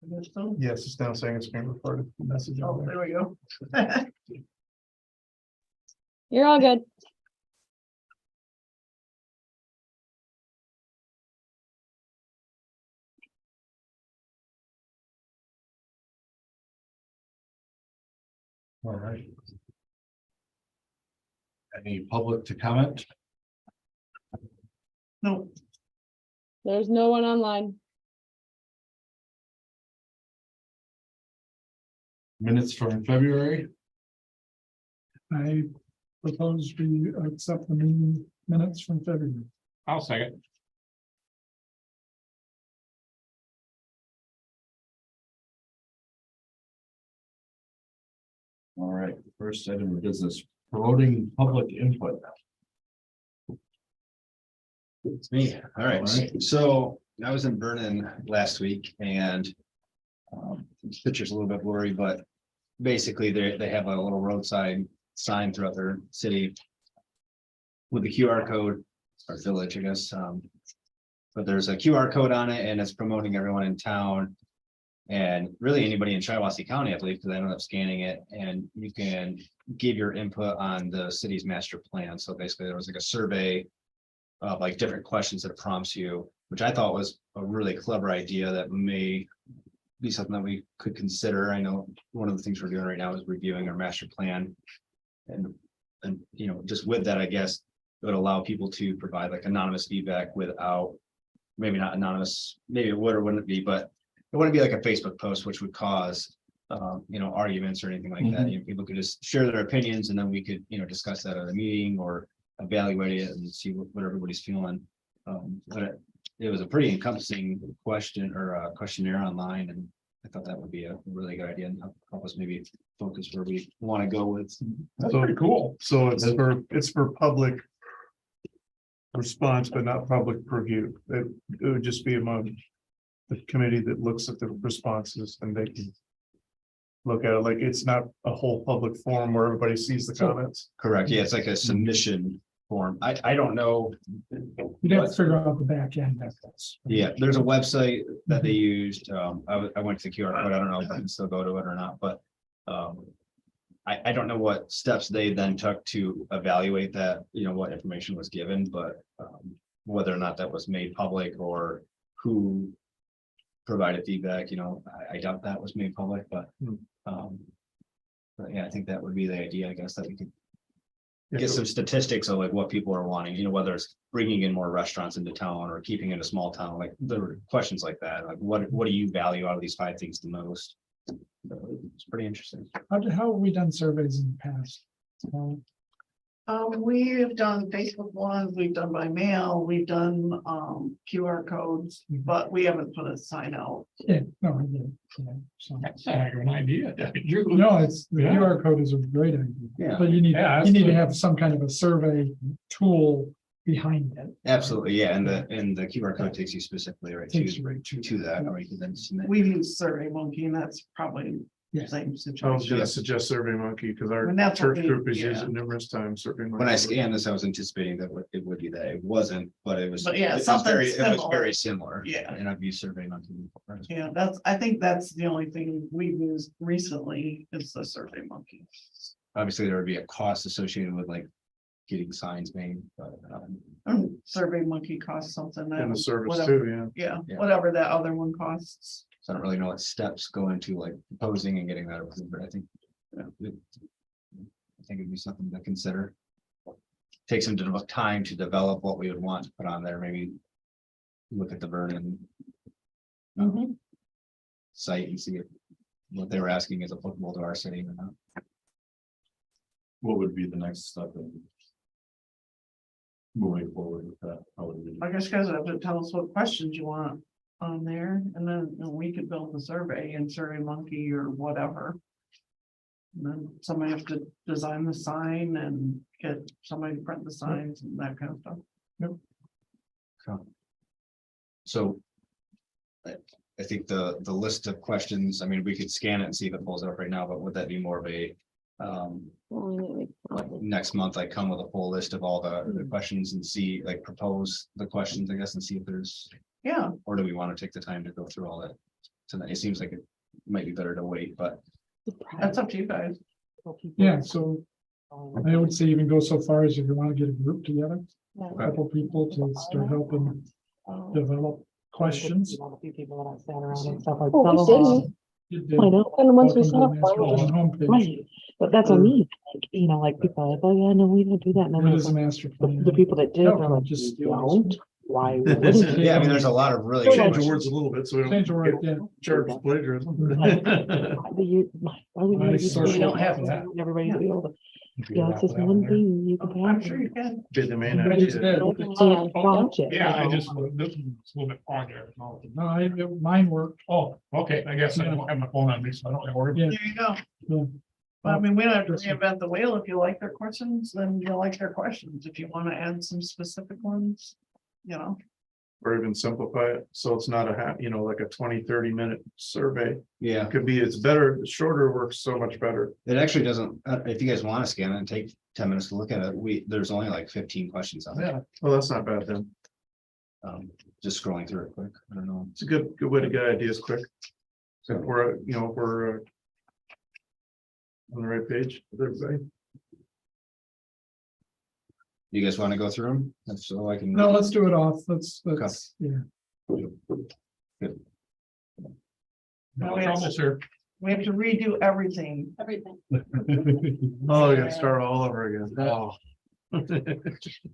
So, Yes, it's now saying it's being recorded. Message oh, on there. there we go. You're all good. All right. Any public to comment? No, There's no one online. Minutes from February? I propose we accept the meeting minutes from February. I'll second. All right, first item of business, promoting public input. It's me. All right. All right. So I was in Vernon last week and this picture's a little bit blurry, but basically they have a little roadside sign throughout their city with the QR code, or village, I guess. But there's a QR code on it and it's promoting everyone in town. And really anybody in Shiawassee County, I believe, because I ended up scanning it, and you can give your input on the city's master plan. So basically there was like a survey of like different questions that it prompts you, which I thought was a really clever idea that may be something that we could consider. I know one of the things we're doing right now is reviewing our master plan. And you know, just with that, I guess it would allow people to provide like anonymous feedback without, maybe not anonymous, maybe it would or wouldn't be, but it wouldn't be like a Facebook post, which would cause, you know, arguments or anything like that. You know, people could just share their opinions and then we could, you know, discuss that at a meeting or evaluate it and see what everybody's feeling. But it was a pretty encompassing question or questionnaire online, and I thought that would be a really good idea and help us maybe focus where we want to go with. That's pretty cool. So it's for public response, but not public review. It would just be among the committee that looks at the responses and they can look at it. Like it's not a whole public forum where everybody sees the comments. Correct. Yeah, it's like a submission form. I don't know. You'd have to figure out the back end of this. Yeah, there's a website that they used. I went to the QR code. I don't know if I can still go to it or not, but I don't know what steps they then took to evaluate that, you know, what information was given, but whether or not that was made public or who provided feedback, you know, I doubt that was made public, but yeah, I think that would be the idea, I guess, that we could get some statistics of like what people are wanting, you know, whether it's bringing in more restaurants into town or keeping it a small town, like there were questions like that, like what do you value out of these 5 things the most? It's pretty interesting. How have we done surveys in the past? we have done Facebook ones, we've done by mail, we've done QR codes, but we haven't put a sign out. Yeah, no, I did. Yeah, so- That's a good idea. No, it's, the Yeah. QR code is a great idea. Yeah. But you need Yeah, to that's have some kind of a survey tool behind it. Absolutely, yeah, and the QR code takes you specifically right Takes to you right to. that, or you can then submit. We've used Survey Monkey and that's probably the Yeah. same I was situation. gonna suggest Survey Monkey because our And that's what church we- group has used yeah. it numerous times. Survey When I Monkey. scanned this, I was anticipating that it would be that. It wasn't, but it was. But yeah, it was something very- It was similar. very similar. Yeah. And I've used Survey Monkey before. Yeah, I think that's the only thing we've used recently is the Survey Monkey. Obviously, there would be a cost associated with like getting signs made, but Survey Monkey costs something. And the service whatever- too, yeah. Yeah. Whatever that other one costs. so I don't really know what steps go into like proposing and getting that approved, but I think. I think it'd be something to consider. Take some time to develop what we would want to put on there, maybe. Look at the Vernon site and see if what they were asking is applicable to our city or not. What would be the next step in moving forward with that? How would we do? I guess you guys have to tell us what questions you want on there, and then we could build the survey in Survey Monkey or whatever. And then somebody have to design the sign and get somebody to print the signs and that kind of stuff. So. I think the list of questions, I mean, we could scan it and see if it pulls up right now, but would that be more of a? Like next month, I come with a full list of all the questions and see, like propose the questions, I guess, and see if there's, Yeah, or do we want to take the time to go through all that? tonight. It seems like it might be better to wait, but That's up to you guys. Yeah, so I would say even go so far as if you want to get a group together, a couple people to start helping develop questions. Oh, we didn't. You did. I know. And once we set up, Welcome to the master plan homepage. right, but that's what I mean, like, you know, like people are like, oh, yeah, no, we don't do that. And I'm It like, is a master plan. the people that did, Yeah, they're like, just just steal don't, why wouldn't you? yeah, I mean, there's a lot of really. Change good Change the questions. words a little bit, so we Change the don't word, get yeah. charged plagiarism. Like, why do you- why would I you just so do we don't that? have that. Everybody to be able to, yeah, it's just one thing you can. I'm sure you can. Did the main I just idea. did. You can watch it. Yeah, I you know. just, this is a little bit on there. No, mine worked. Oh, okay, I guess I don't have my phone on me, so I don't have to worry. Yeah. There you go. Yeah. But I mean, we don't have to reinvent the wheel. If you like their questions, then you like their questions. If you want to add some specific ones, you know. Or even simplify it, so it's not a like a 20-30 minute survey. Yeah, It could be, it's better, shorter works so much better. it actually doesn't, if you guys want to scan it and take 10 minutes to look at it, there's only like 15 questions on it. Yeah, well, that's not bad then. Just scrolling through it quick. I don't know. It's a good way to get ideas quick. So if we're, on the right page, with everybody. You guys want to go through them? If so, I can. No, let's do it off. Let's, yeah. No, it's almost here. We have to redo everything. Oh, you gotta start all over again. Oh.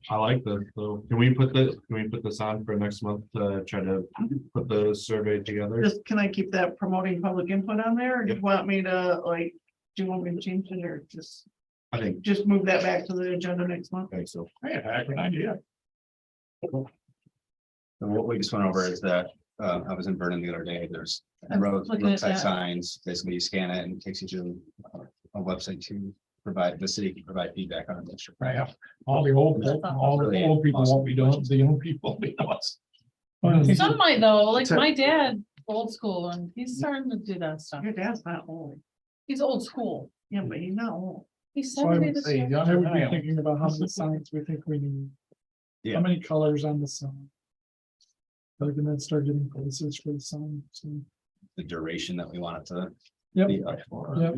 I like that, so can we put this on for next month to try to put the survey together? Just, can I keep that promoting public input on there? Or do you want me to do you want me to change it or I think, just move that back to the agenda next month? I think so. Hey, I have an idea. And what we just went over is that, I was in Vernon the other day, there's roadside signs, basically you scan it and it takes you to a website to provide, the city can provide feedback on it. Right, all the old people won't be doing, the young people will be us. Some might though, like It's a- my dad, old school, and he's starting to do that stuff. Your dad's not old. He's old school. Yeah, but he's not old. He's So I 70 would this say year. young. I would be thinking about how many signs we think we need. Yeah. How many colors on the sign? So we can then start getting prices for the sign. So, The duration that we want it to Yep. be up for. Yep.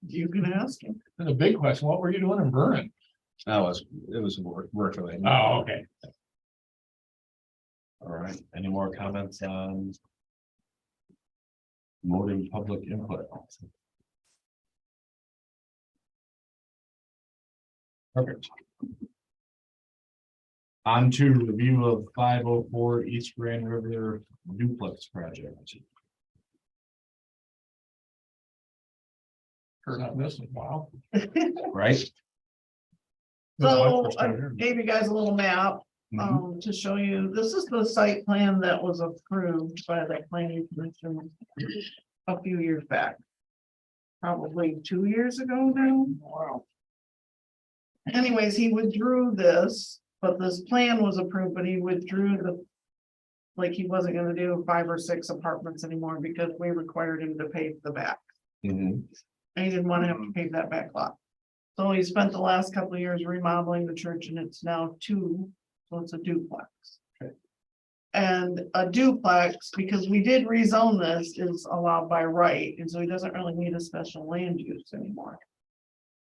You can ask him. And the big question, what were you doing in Vernon? It was work related. Oh, okay. All right, any more comments on promoting public input? Perfect. On to review of 504 East Grand River duplex project. Heard on this in a while. Right? So I gave you guys a little map, Mhm. to show you, this is the site plan that was approved by the planning commission a few years back. Probably 2 years ago now. Wow. Anyways, he withdrew this, but this plan was approved, but he withdrew like he wasn't gonna do 5 or 6 apartments anymore because we required him to pave the back. Mhm. And he didn't want to have to pave that back lot. So he spent the last couple of years remodeling the church and it's now 2, so it's a duplex. Okay. And a duplex, because we did rezone this, is allowed by right, and so he doesn't really need a special land use anymore.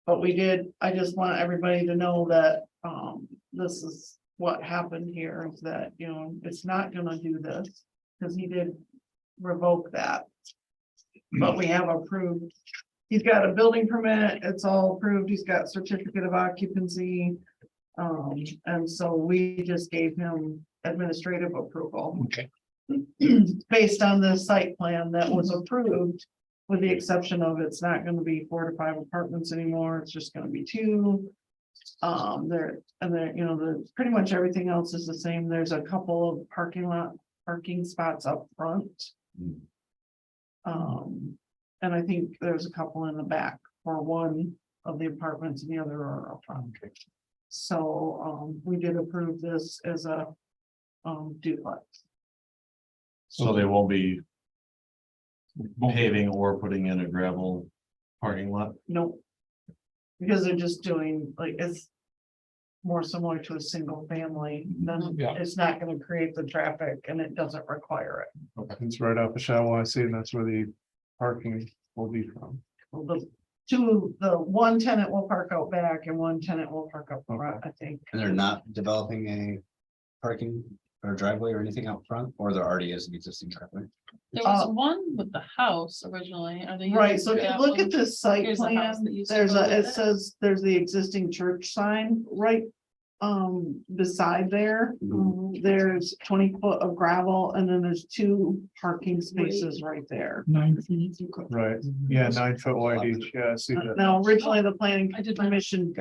But we did, I just want everybody to know that, this is what happened here, is that, it's not gonna do this, because he did revoke that. But we have approved, he's got a building permit, it's all approved, he's got certificate of occupancy. And so we just gave him administrative approval. Okay. Based on the site plan that was approved, with the exception of it's not gonna be 4 to 5 apartments anymore, it's just gonna be 2. Pretty much everything else is the same, there's a couple of parking spots up front. Mm. And I think there's a couple in the back for one of the apartments and the other are up front. So, we did approve this as a, duplex. So they won't be paving or putting in a gravel parking lot? Nope. Because they're just doing, more similar to a single family, then Yeah. it's not gonna create the traffic and it doesn't require it. It's right off the Shawwassee, and that's where the parking will be from. The one tenant will park out back and one tenant will park up front, I think. And they're not developing a parking or driveway or anything out front, or there already is an existing driveway? There was one with the house originally. Are they? Right, so if you that look one? at this site Here's a house plan, that used to there's go with it it. says, there's the existing church sign right. Beside there, there's 20 foot of gravel and then there's 2 parking spaces right there. 9 feet. Right, yeah, 9 foot wide each, yeah, I see that. Now, originally, the planning I did my- commission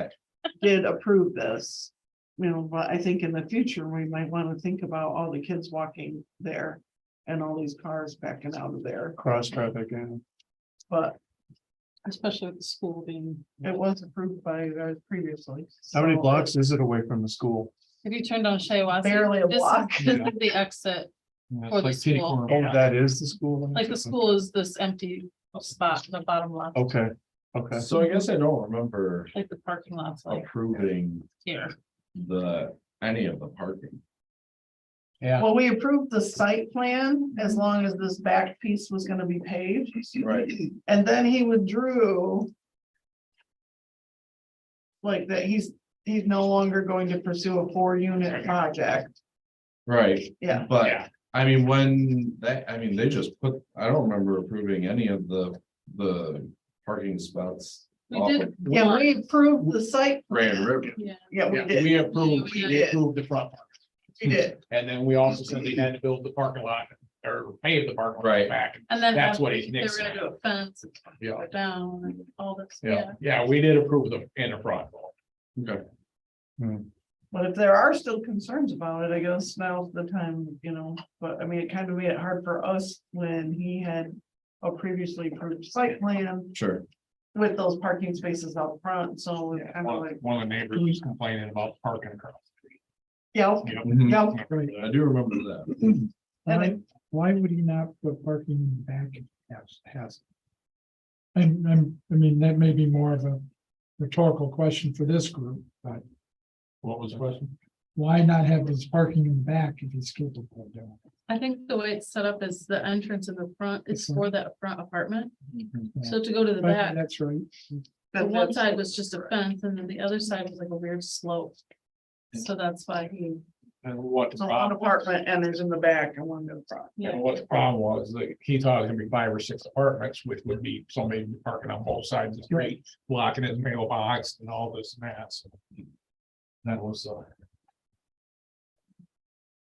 did approve this. You know, but I think in the future, we might want to think about all the kids walking there. And all these cars backing out of there, Cross traffic, and but Especially with the school being, it was approved by you guys previously. how many so- blocks is it away from the school? if you turn down Shiawassee. Barely a this is- block. This is the exit, Yeah, For it's the like kitty school. corner. Oh, that is the school? like the school is this empty spot, the bottom left, Okay, okay. So I guess I don't remember like the parking lots like approving here. any of the parking. Yeah, Well, we approved the site plan as long as this back piece was gonna be paved. Right. And then he withdrew. Like that, he's no longer going to pursue a 4-unit project. Right, Yeah, but I mean, when that, I mean, they just put, I don't remember approving any of the parking spots. We off did. of yeah, one, we approved the site. Grand plan. River. Yeah, Yeah, we yeah, did, we approved, We we did. approved the front part. we did. And then we also said they had to build the parking lot or pave the parking lot Right. back. and then. That's after what he's They were nixing. gonna do a fence, and Yeah. go down and all this, Yeah, yeah. yeah, we did approve the in the front. Okay. But if there are still concerns about it, I guess now's the time, you know, but I mean, it kind of made it hard for us when he had a previously approved site plan Sure. with those parking spaces out front, so it's kind of like, One of the neighbors was complaining about parking across. yeah, You know, Mhm. yeah. Right. I do remember that. And Why, why would he not put parking in the back? Has. And, I mean, that may be more of a rhetorical question for this group, but what was the question? why not have his parking in the back if he's capable of doing it? I think the way it's set up is the entrance in the front is for that front apartment, Yeah. so to go to the But back, That's right. the one side was just a fence and then the other side was like a weird slope. So that's why he, And what the So one problem, apartment enters in the back and one in the front. yeah, and what the problem was, that he thought it was gonna be 5 or 6 apartments, which would be somebody parking on both sides of the street, blocking his mailbox and all this and that. So that was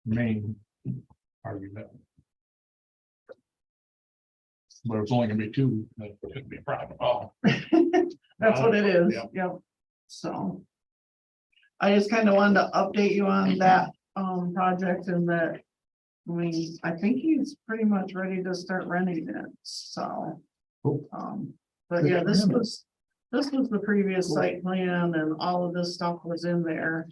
main argument. But it's only gonna be 2, that shouldn't be a problem at all. That's what it is, Yeah. yep, so. I just kind of wanted to update you on that, project and that. I mean, I think he's pretty much ready to start renting it, so. Cool. But Good yeah, for this him. was the previous site plan and all of this stuff was in there.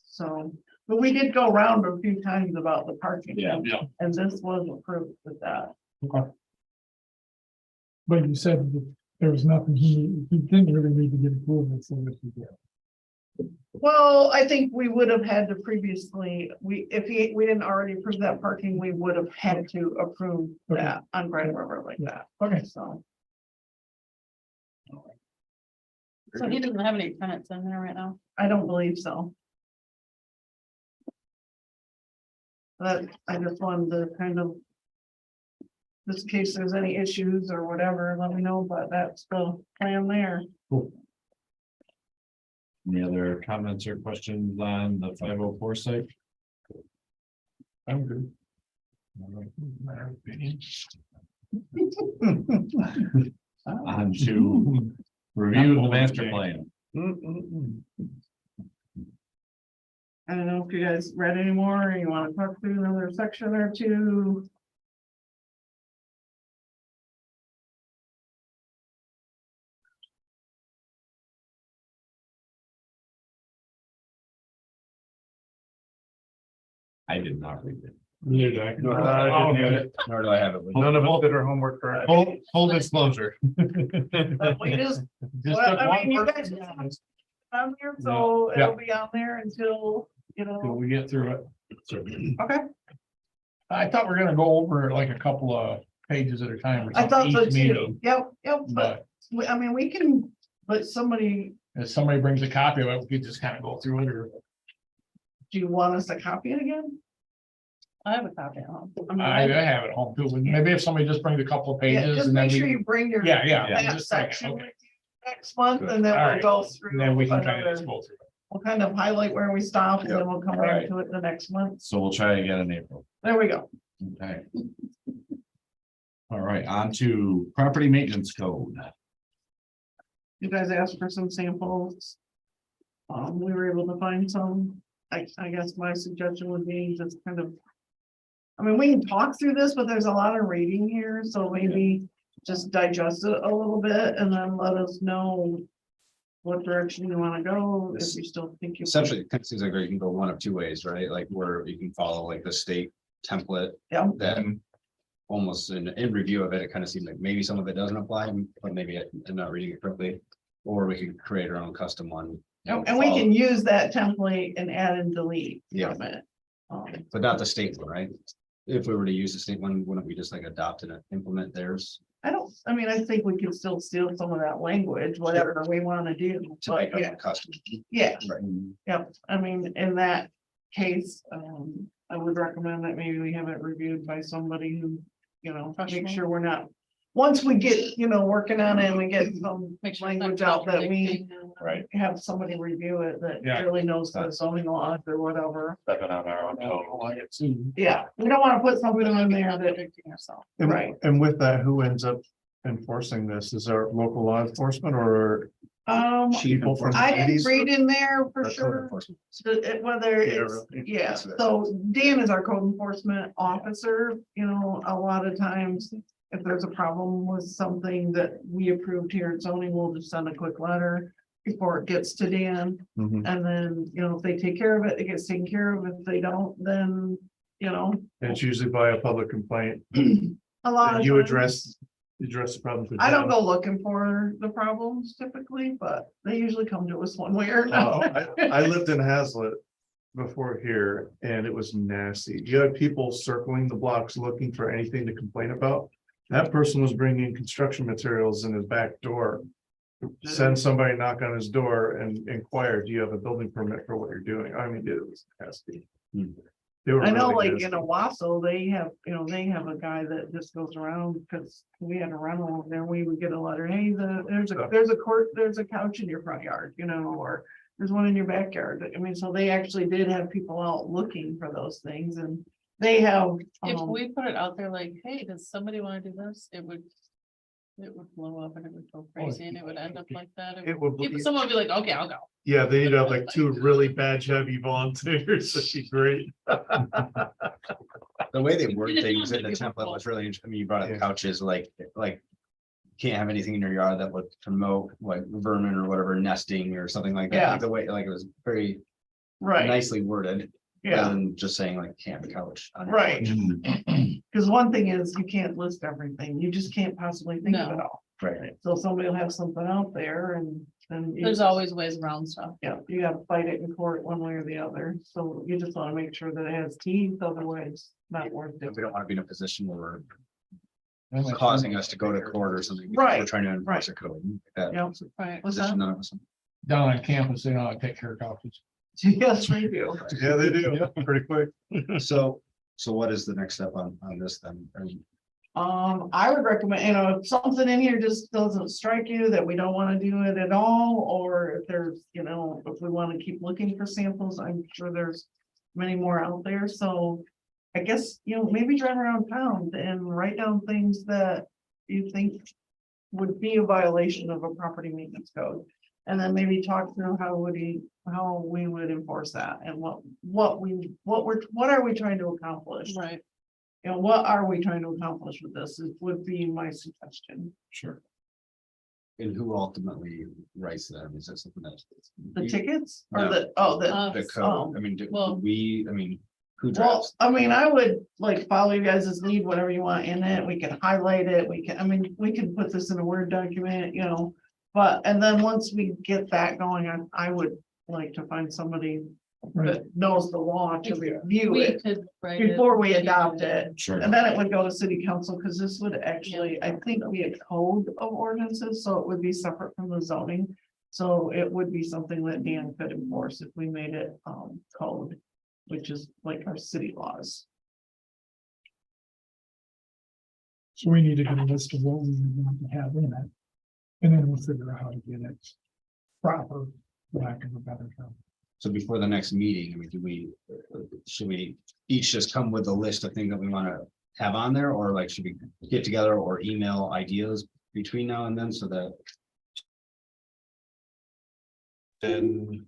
So, but we did go around a few times about the parking. Yeah. And this was approved with that. But you said that there was nothing he didn't really need to get approval for this. he did. Well, I think we would have had to previously, we didn't already approve that parking, we would have had to approve Okay. that on Grand River like that. Okay. So, so he doesn't have any tenants in there right now. I don't believe so. But I just wanted to kind of. Just in case there's any issues or whatever, let me know, but that's the plan there. Any other comments or questions on the 504 site? I'm good. My opinion. On to review the master plan. I don't know if you guys read any more, or you wanna talk through another section or two. I did not read it. Neither did I. No, I didn't get it. Nor do I have it. with me. None of us did our homework correctly. Full disclosure. But we just, Just well, took I one mean, you person. guys, on here, so Yeah. it'll be on there until, you Till know, we get through it. okay. I thought we are gonna go over like a couple of pages at a time or I thought something so each too. meeting. Yep, but But I mean, we can, but somebody, if somebody brings a copy of it, we could just kind of go through it or. do you want us to copy it again? I have a copy at home. I mean, I have it at home too. Maybe if somebody just brings a couple of Yeah, pages just and then make sure we, you bring your. yeah, that just bring it, section okay. with you next month, and then All we'll right. go through. And then we can kind of another- just go through it. We'll kind of highlight where we stop, and then we'll come right Right. to it the next month. So we'll try again in April. There we go. Okay. All right, on to property maintenance code. You guys asked for some samples. We were able to find some. I guess my suggestion would be just kind of. I mean, we can talk through this, but there's a lot of reading here, so maybe just digest it a little bit and then let us know. What direction you wanna go, if you still think you. Essentially, it kind of seems like you can go one of two ways, right? Like where you can follow like the state template. Yeah. Then almost in review of it, it kind of seems like maybe some of it doesn't apply, but maybe I'm not reading it correctly. Or we can create our own custom one. And we can use that template and add and delete Yeah. from it. But not the state one, right? If we were to use the state one, wouldn't we just like adopt and implement theirs? I mean, I think we can still steal some of that language, whatever we wanna do, To but make yeah, our own custom. yeah, Right. yep, I mean, in that case, I would recommend that maybe we have it reviewed by somebody who, you know, make Professional. sure we're not. Once we get, you know, working on it and we get some Make sure it's not language out that we contradicting and- Right. have somebody review it that Yeah. really knows the zoning laws or whatever. Stepping on our own toes. Yeah, we don't wanna put We something don't wanna in be there that, contradicting ourselves. Right. And with that, who ends up enforcing this? Is our local law enforcement or Chief people from I didn't cities? read in there for Or code sure. enforcement. Whether Yeah, it's, really. yeah, That's what it so Dan is our code enforcement officer, you know, a lot of times. If there's a problem with something that we approved here at zoning, we'll just send a quick letter before it gets to Dan. Mhm. And then, you know, if they take care of it, it gets taken care of. If they don't, then, you know, And it's usually by a public complaint. a lot of You times. address the problem. I don't go looking for the problems typically, but they usually come to us one way or Oh, another. I lived in Hazlet before here and it was nasty. You had people circling the blocks looking for anything to complain about. That person was bringing construction materials in his back door. Send somebody knock on his door and inquire, do you have a building permit for what you're doing? I mean, it was nasty. They were I know, really like in nasty. Owasso, they have, you know, they have a guy that just goes around, because we had a rental over there, we would get a letter, hey, there's a couch in your front yard, you know, or there's one in your backyard. I mean, so they actually did have people out looking for those things, and they have. If we put it out there like, hey, does somebody wanna do this? It would blow up and it would go crazy and it would end up like that. It would, Someone would be like, okay, I'll go. yeah, they'd have like two really badge heavy volunteers. That'd be great. The way they word It's not things in the gonna be template helpful. was really, I mean, you brought Yeah. up couches, like. Can't have anything in your yard that would promote like vermin or whatever nesting or something like that. Yeah. Like, the way, like it was very Right, nicely worded, rather yeah, than just saying like can't have a couch. on your right, porch. because one thing is, you can't list everything, you just can't possibly think of No. it all. Right. So somebody will have something out there, and then. you There's just- always ways around stuff. Yeah, you gotta fight it in court one way or the other, so you just wanna make sure that it has teeth, otherwise not worth it. And we don't want to be in a position where we're causing us to go to court or something. because Right, We're trying to enforce a code. That Yep. Right. What's position that? none of us- Down on campus, they know how to take care of couches. Yes, we do. Yeah, they do, pretty quick. So what is the next step on this then? I mean, I would recommend, you know, if something in here just doesn't strike you that we don't wanna do it at all, or if there's, you know, if we wanna keep looking for samples, I'm sure there's many more out there, so. I guess, you know, maybe drive around town and write down things that you think would be a violation of a property maintenance code. And then maybe talk through how we would enforce that, and what are we trying to accomplish? Right. You know, what are we trying to accomplish with this, would be my suggestion. Sure. And who ultimately writes them? Is that something that's? The tickets or No. The oh, code, I mean, well- who well, drafts? I mean, I would like follow you guys' lead, whatever you want in it, we can highlight it, we can, I mean, we can put this in a Word document, you know. But, and then once we get that going, I would like to find somebody Right, that knows the law to review We it could write it, before we change adopt it. Sure. And then it would go to city council, because this would actually, I think, be a code of ordinances, so it would be separate from the zoning. So it would be something that Dan could enforce if we made it code, which is like our city laws. so we need to get a list of what we want to have in it. And then we'll figure out how to get it proper, for lack of a better term. So before the next meeting, I mean, should we each just come with a list of things that we want to have on there, or like, should we get together or email ideas between now and then so that? And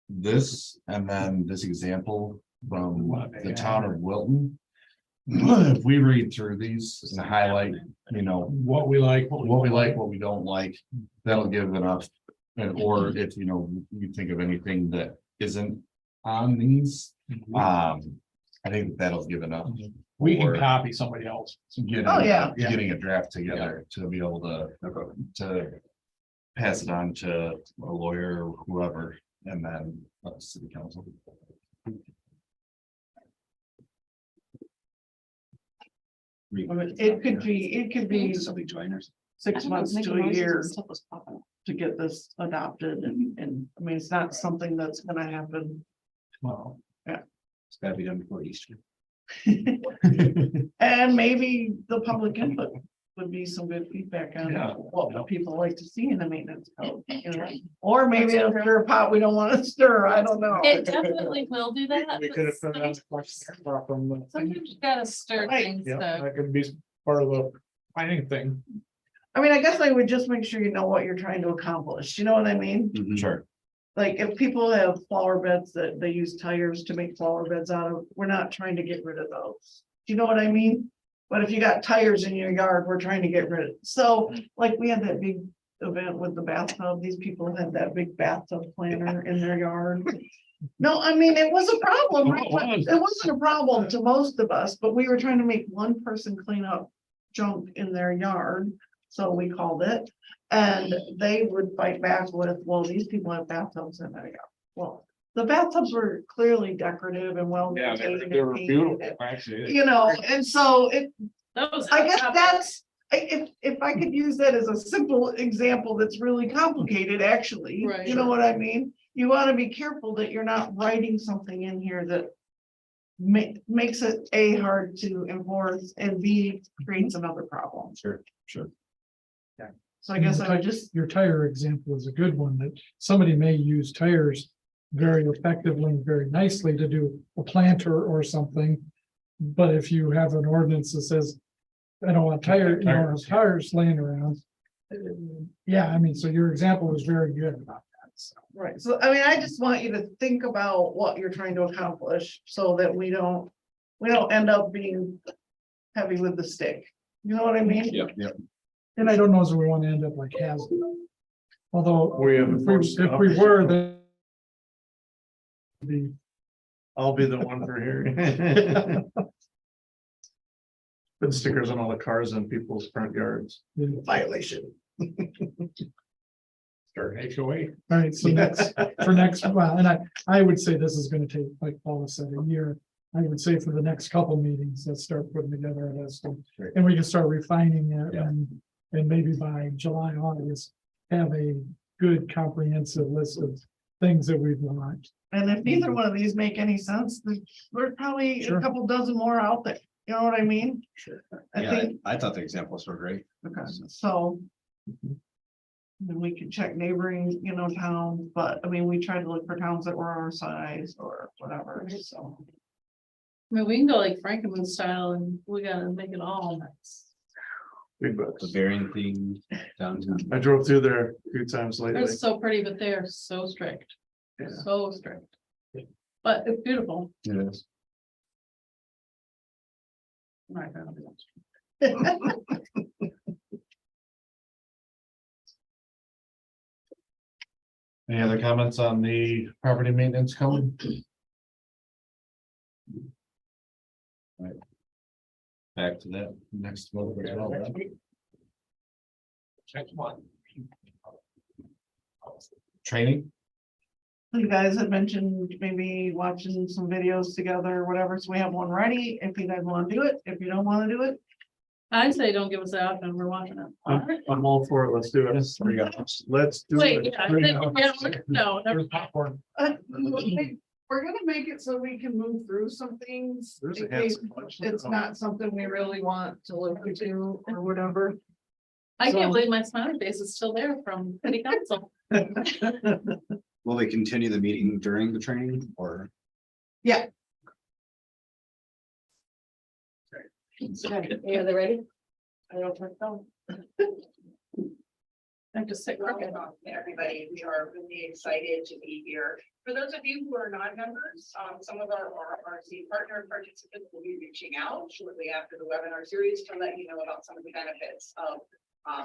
this, and then this example from the town of Wilton. If we read through these and highlight, you know, What we like, what we like, what we don't like, that'll give enough. And or if, you know, you think of anything that isn't on these, I think that'll give enough. we can Or copy somebody else. getting- Oh, yeah. Getting a draft together to be able to pass it on to a lawyer or whoever, and then city council. It could be Somebody join us. 6 months to a year to get this adopted, and I mean, it's not something that's gonna happen. Well, It's gotta be done before Easter. And maybe the public input would be some good feedback on Yeah. what people like to see in the maintenance code, you know? Or maybe a stir pot we don't want to stir, I don't know. It definitely will do that. we but could have put that question from the. Sometimes you gotta stir Right. things Yeah, to, that could be part of the planning thing. I mean, I guess I would just make sure you know what you're trying to accomplish, you know what I mean? Sure. Like, if people have flower beds that they use tires to make flower beds out of, we're not trying to get rid of those. Do you know what I mean? But if you got tires in your yard, we're trying to get rid of it. So, like, we had that big event with the bathtub, these people had that big bathtub planter in their yard. No, I mean, it was a problem, right? It wasn't a problem to most of us, but we were trying to make one person clean up junk in their yard. So we called it, and they would fight back with, well, these people have bathtubs in their yard. Well, the bathtubs were clearly decorative and well. Yeah, maintained and they were painted, beautiful, actually. You know, and so that was. I guess that's, if I could use that as a simple example that's really complicated, actually, Right. you know what I mean? You want to be careful that you're not writing something in here that makes it A, hard to enforce, and B, creates another problem. Sure. So I guess I would just, Your tire example is a good one, that somebody may use tires very effectively, and very nicely to do a planter or something. But if you have an ordinance that says, I don't want you don't have tires laying around. Yeah, I mean, so your example was very good about that, so. right, so I mean, I just want you to think about what you're trying to accomplish, so that we don't end up being heavy with the stick. You know what I mean? Yep. And I don't know if we want to end up like Hasbro. Although, We have if we were, then. Be I'll be the one for here. Put stickers on all the cars in people's front yards. Violation. Start HOA. All right, so well, and I would say this is gonna take, like Paula said, a year. I would say for the next couple meetings, let's start putting together a list, and we can start refining it, and maybe by July, August, have a good comprehensive list of things that we've want. And if neither one of these make any sense, there's probably Sure. a couple dozen more out there. You know what I mean? Sure. I Yeah, think, I thought the examples were great. okay, so. Then we can check neighboring, towns, but I mean, we tried to look for towns that were our size or whatever, so. I mean, we can go like Frankenmuth style and we gotta make it all nice. Big bucks. The varying thing downtown. I drove through there a few times lately. It's so pretty, but they are so strict, Yeah. so strict. But it's beautiful. It is. Right, that'll be nice. Any other comments on the property maintenance code? Right. Back to that next vote as well. Next one. Training, You guys had mentioned maybe watching some videos together or whatever, so we have one ready, if you guys wanna do it, if you don't wanna do it. I say don't give us the option, we're watching it. I'm all for it. Let's do it. there you go. Let's do Wait, it. yeah, no, never. There's popcorn. We're gonna make it so we can move through some things. There's a in case handsome bunch. It's not something we really want to look into or whatever. I can't So- believe my smiley face is still there from city council. Will they continue the meeting during the training or? Yeah. Yeah, they ready? I don't think so. I'm just sick. Everybody, we are really excited to be here. For those of you who are not members, some of our RRC partner participants will be reaching out shortly after the webinar series to let you know about some of the benefits of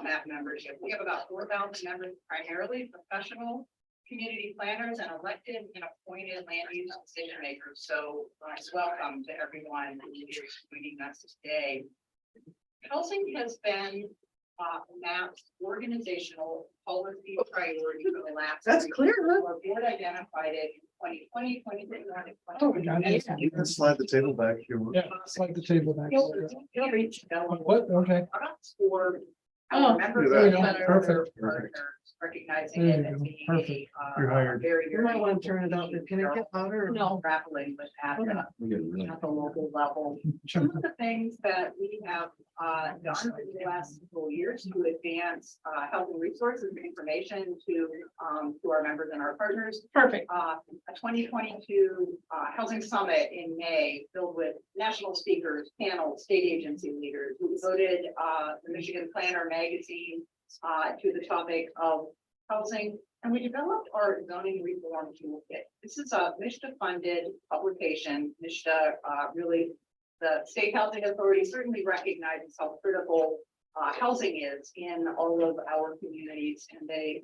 MAP membership. We have about 4,000 members, primarily professional community planners and elected and appointed land use decision makers. So welcome to everyone who is joining us today. Housing has been MAP's organizational policy priority for the last. That's clear, huh? Our board identified it in 2020, 2021, and Oh, we got it. 2022. You can slide the table back here. Yeah, slide the table back. You'll reach out What? Okay. products for Oh, our members. there you go. and other Perfect. partners, recognizing There it you as go. being Perfect. You're hired. very, You might very. wanna turn it up. Can it get louder? or- No. Grappling with at Okay. the local level. Some of the things that we have done over the last couple years to advance health and resources and information to our members and our partners. Perfect. A 2022 housing summit in May filled with national speakers, panels, state agency leaders. We voted the Michigan Planner magazine to the topic of housing, and we developed our zoning reform toolkit. This is a MISTA funded publication. MISTA really, the state housing authority certainly recognizes how critical housing is in all of our communities, and they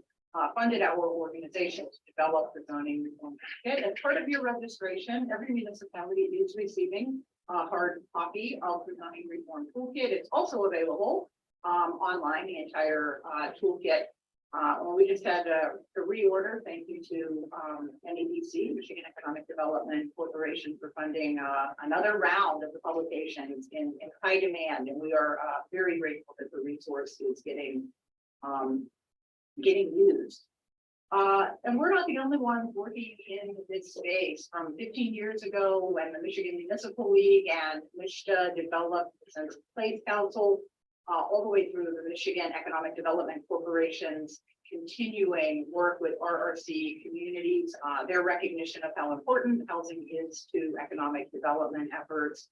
funded our organization to develop the zoning reform toolkit. As part of your registration, every municipality is receiving a hard copy of the zoning reform toolkit. It's also available online, the entire toolkit. Well, we just had a reorder. Thank you to NEDC, Michigan Economic Development Corporation, for funding another round of the publications in high demand, and we are very grateful that the resource is getting used. And we're not the only ones working in this space. From 15 years ago, when the Michigan Municipal League and MISTA developed the Central Place Council, all the way through the Michigan Economic Development Corporation's continuing work with RRC communities, their recognition of how important housing is to economic development efforts.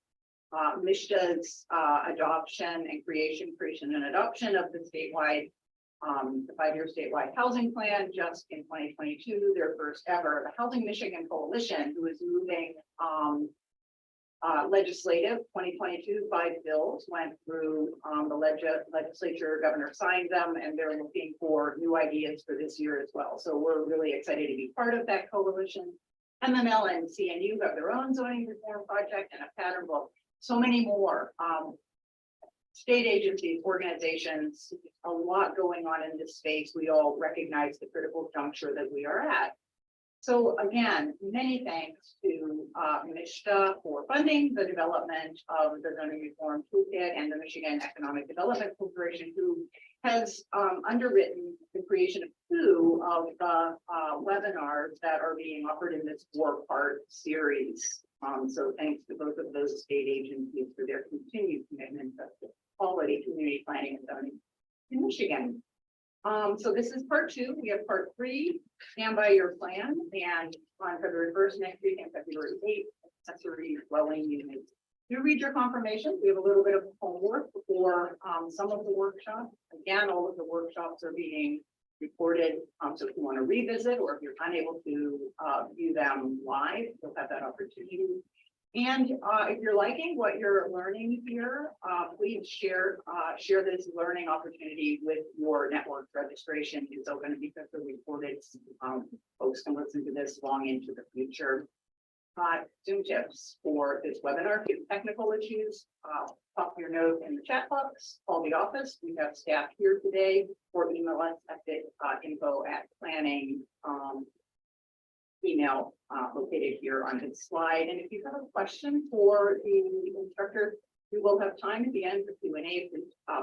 MISTA's adoption and creation and adoption of the statewide, the 5-year statewide housing plan just in 2022, their first ever. The Housing Michigan Coalition, who is moving legislative 2022 5 bills went through the legislature. Governor signed them, and they're looking for new ideas for this year as well. So we're really excited to be part of that coalition. MML and CNU have their own zoning reform project and a pattern book. So many more state agencies, organizations, a lot going on in this space. We all recognize the critical juncture that we are at. So again, many thanks to MISTA for funding the development of the zoning reform toolkit, and the Michigan Economic Development Corporation, who has underwritten the creation of 2 of the webinars that are being offered in this 4-part series. So thanks to both of those state agencies for their continued commitment to quality community planning and zoning in Michigan. So this is part 2. We have part 3, stand by your plan, and on February 1st next week and February 8th, accessory dwelling units. Do read your confirmation. We have a little bit of homework before some of the workshops. Again, all of the workshops are being recorded. So if you want to revisit, or if you're unable to view them live, you'll have that opportunity. And if you're liking what you're learning here, please share this learning opportunity with your network. Registration is open because they're recorded. Folks can listen to this long into the future. Zoom tips for this webinar. If you have technical issues, pop your note in the chat box, call the office. We have staff here today, or email us at the info@planning email located here on this slide. And if you have a question for the instructor, we will have time at the end for Q&A.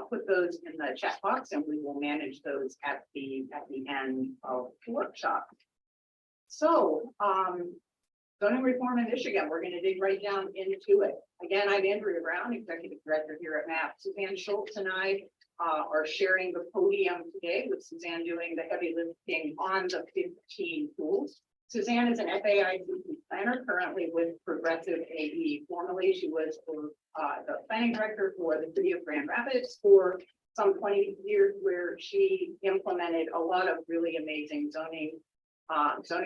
Put those in the chat box and we will manage those at the end of the workshop. So, zoning reform in Michigan, we're going to dig right down into it. Again, I'm Andrea Brown, Executive Director here at MAP. Suzanne Schultz and I are sharing the podium today, with Suzanne doing the heavy lifting on the 15 tools. Suzanne is an FAIC planner currently with Progressive AE. Formerly, she was the planning director for the city of Grand Rapids for some 20 years, where she implemented a lot of really amazing zoning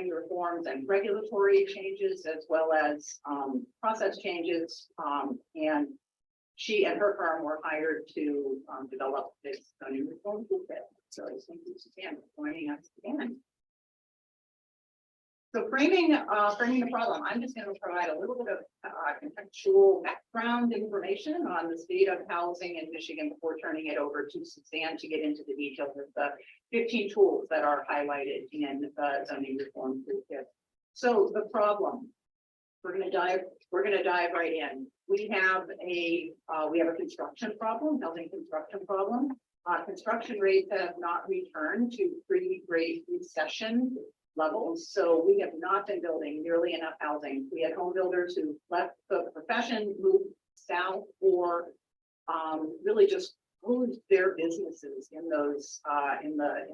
reforms and regulatory changes, as well as process changes. And she and her firm were hired to develop this zoning reform toolkit. So thank you, Suzanne, for joining us again. So framing the problem, I'm just going to provide a little bit of contextual background information on the state of housing in Michigan before turning it over to Suzanne to get into the details of the 15 tools that are highlighted in the zoning reform toolkit. So the problem, we're going to dive right in. We have a construction problem, housing construction problem. Construction rates have not returned to pre-Great Recession levels. So we have not been building nearly enough housing. We had home builders who left the profession, moved south, or really just closed their businesses in those in the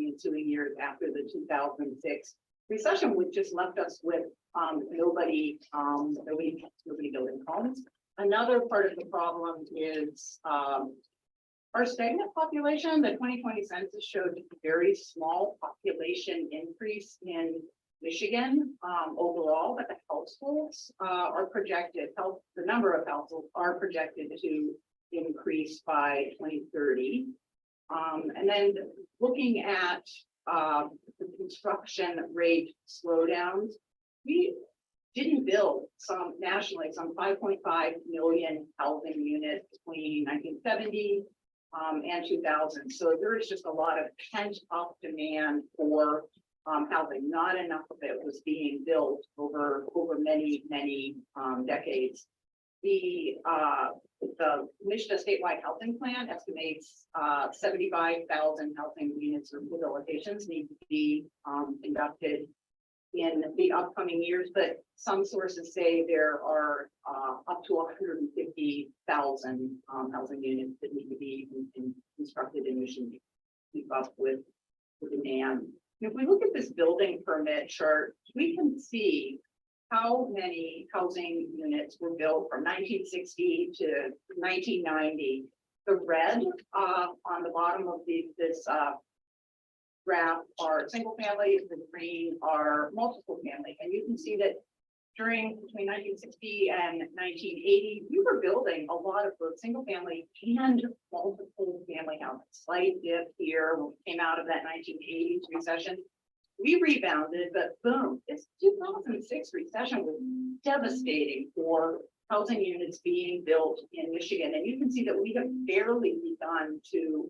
ensuing years after the 2006 recession, which just left us with nobody building homes. Another part of the problem is our stagnant population. The 2020 census showed a very small population increase in Michigan overall, but the households are projected, the number of households are projected to increase by 2030. And then looking at the construction rate slowdowns, we didn't build nationally some 5.5 million housing units between 1970 and 2000. So there is just a lot of pent up demand for housing. Not enough of it was being built over many decades. The Michigan statewide housing plan estimates 75,000 housing units or rehabilitations need to be conducted in the upcoming years, but some sources say there are up to 150,000 housing units that need to be constructed in Michigan to keep up with the demand. If we look at this building permit chart, we can see how many housing units were built from 1960 to 1990. The red on the bottom of this graph are single family, the green are multiple family. And you can see that between 1960 and 1980, we were building a lot of both single family and multiple family houses. Slight dip here when we came out of that 1980s recession. We rebounded, but boom, this 2006 recession was devastating for housing units being built in Michigan. And you can see that we have barely begun to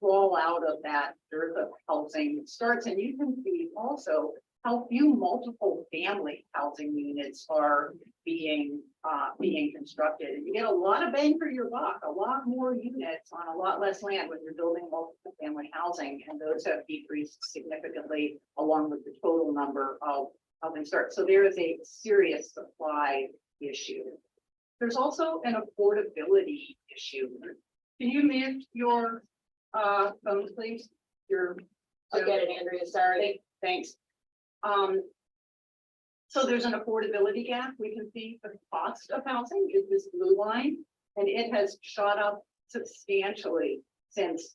crawl out of that dearth of housing starts. And you can see also how few multiple family housing units are being constructed. And you get a lot of bang for your buck, a lot more units on a lot less land when you're building multiple family housing, and those have decreased significantly along with the total number of housing starts. So there is a serious supply issue. There's also an affordability issue. Can you mute your phone, please? I'll get it, Andrea. Sorry. Thanks. So there's an affordability gap. We can see the cost of housing is this blue line, and it has shot up substantially since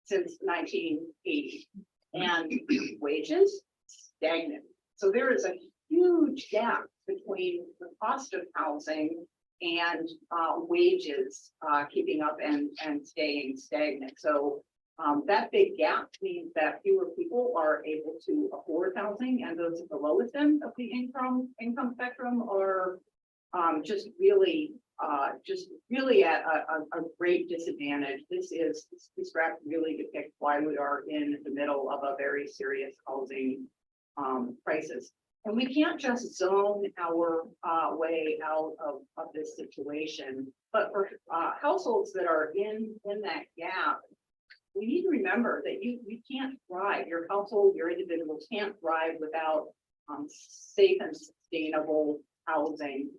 1980, and wages stagnant. So there is a huge gap between the cost of housing and wages keeping up and staying stagnant. So That big gap means that fewer people are able to afford housing, and those at the lowest end of the income spectrum are just really at a great disadvantage. This graph really depicts why we are in the middle of a very serious housing crisis. And we can't just zone our way out of this situation, but for households that are in that gap, we need to remember that you can't thrive. Your household, your individuals can't thrive without safe and sustainable housing.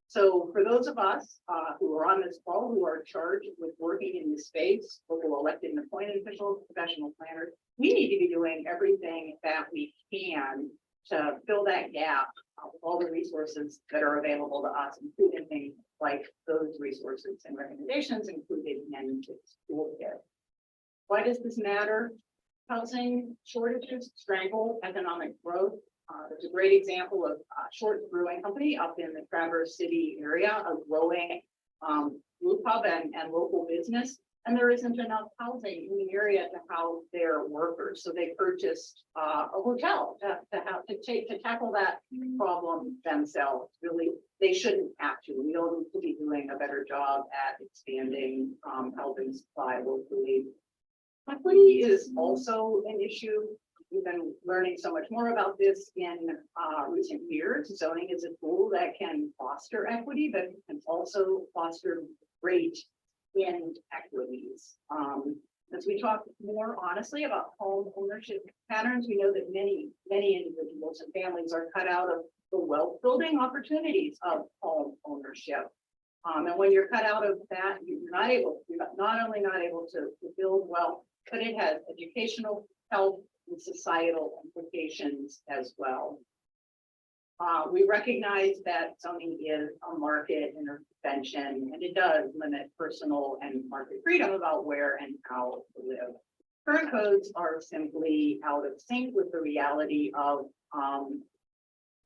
So for those of us who are on this call, who are charged with working in this space, local elected and appointed officials, professional planners, we need to be doing everything that we can to fill that gap with all the resources that are available to us, including things like those resources and recommendations included in this toolkit. Why does this matter? Housing shortages strangle economic growth. There's a great example of Shorts Brewing Company up in the Traverse City area, a growing brew pub and local business. And there isn't enough housing in the area to house their workers. So they purchased a hotel to tackle that problem themselves. Really, they shouldn't have to. We all need to be doing a better job at expanding housing supply locally. Equity is also an issue. We've been learning so much more about this in recent years. Zoning is a tool that can foster equity, but can also foster great inequities. As we talk more honestly about home ownership patterns, we know that many individuals and families are cut out of the wealth building opportunities of home ownership. And when you're cut out of that, you're not only not able to build wealth, but it has educational, health, and societal implications as well. We recognize that zoning is a market intervention, and it does limit personal and market freedom about where and how to live. Current codes are simply out of sync with the reality of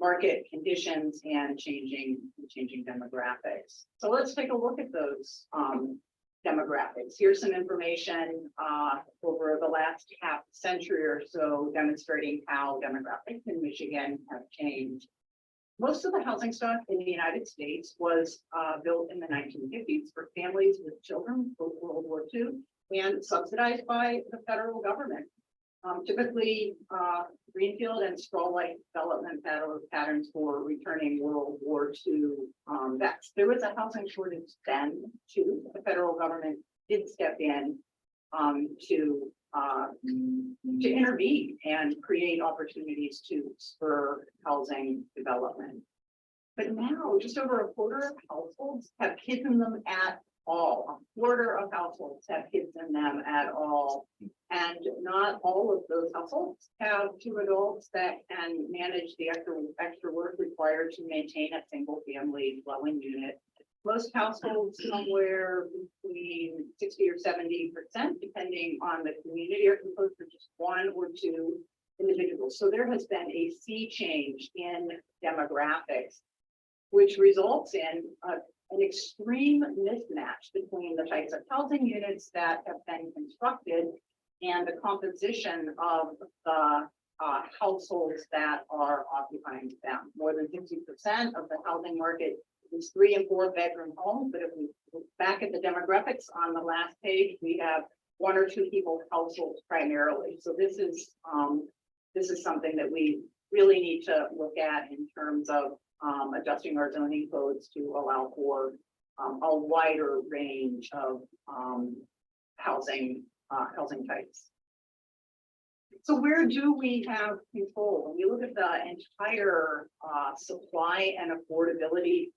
market conditions and changing demographics. So let's take a look at those demographics. Here's some information over the last half century or so demonstrating how demographics in Michigan have changed. Most of the housing stock in the United States was built in the 1950s for families with children post World War II and subsidized by the federal government. Typically, greenfield and sprawl-like development patterns for returning World War II vets. There was a housing shortage then too. The federal government did step in to intervene and create opportunities to spur housing development. But now, just over a quarter of households have kids in them at all. A quarter of households have kids in them at all. And not all of those households have two adults that can manage the extra work required to maintain a single family dwelling unit. Most households somewhere between 60 or 70%, depending on the community, are composed of just one or two individuals. So there has been a sea change in demographics, which results in an extreme mismatch between the types of housing units that have been constructed and the composition of the households that are occupying them. More than 50% of the housing market is 3 and 4 bedroom homes, but if we look back at the demographics on the last page, we have 1 or 2 people households primarily. So this is something that we really need to look at in terms of adjusting our zoning codes to allow for a wider range of housing types. So where do we have control? When you look at the entire supply and affordability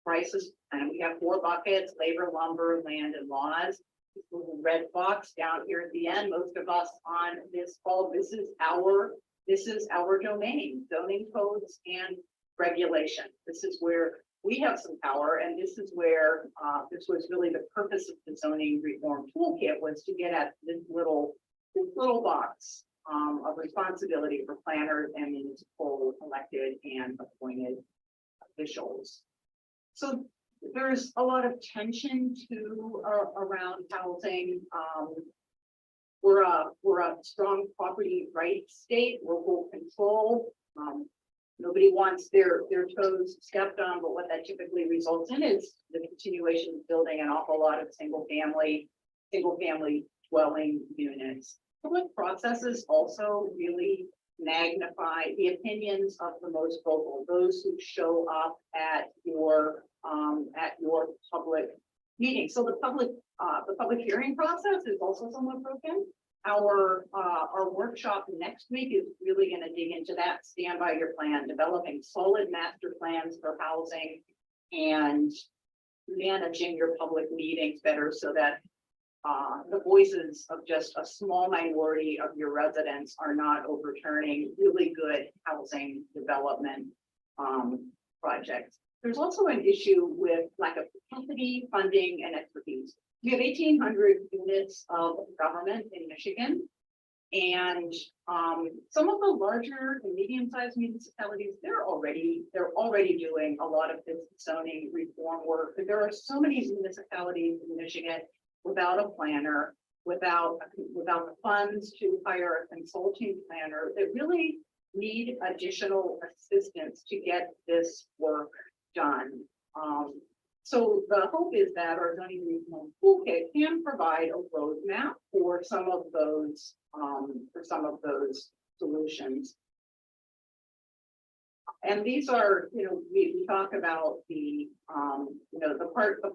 crisis, and we have 4 buckets: labor, lumber, land, and laws. This little red box down here at the end, most of us on this call, this is our domain: zoning codes and regulation. This is where we have some power, and this is where this was really the purpose of the zoning reform toolkit, was to get at this little box of responsibility for planners and municipal elected and appointed officials. So there's a lot of tension too around housing. we're a strong property rights state, local control. Nobody wants their toes stepped on, but what that typically results in is the continuation of building an awful lot of single family dwelling units. Public processes also really magnify the opinions of the most vocal, those who show up at your public meeting. So the public hearing process is also somewhat broken. Our workshop next week is really going to dig into that. Stand by your plan, developing solid master plans for housing and managing your public meetings better so that the voices of just a small minority of your residents are not overturning really good housing development projects. There's also an issue with lack of capacity, funding, and expertise. We have 1,800 units of government in Michigan. And some of the larger and medium-sized municipalities, they're already doing a lot of this zoning reform work. But there are so many municipalities in Michigan without a planner, without the funds to hire a consulting planner that really need additional assistance to get this work done. So the hope is that our zoning reform toolkit can provide a roadmap for some of those solutions. And these are, we talk about the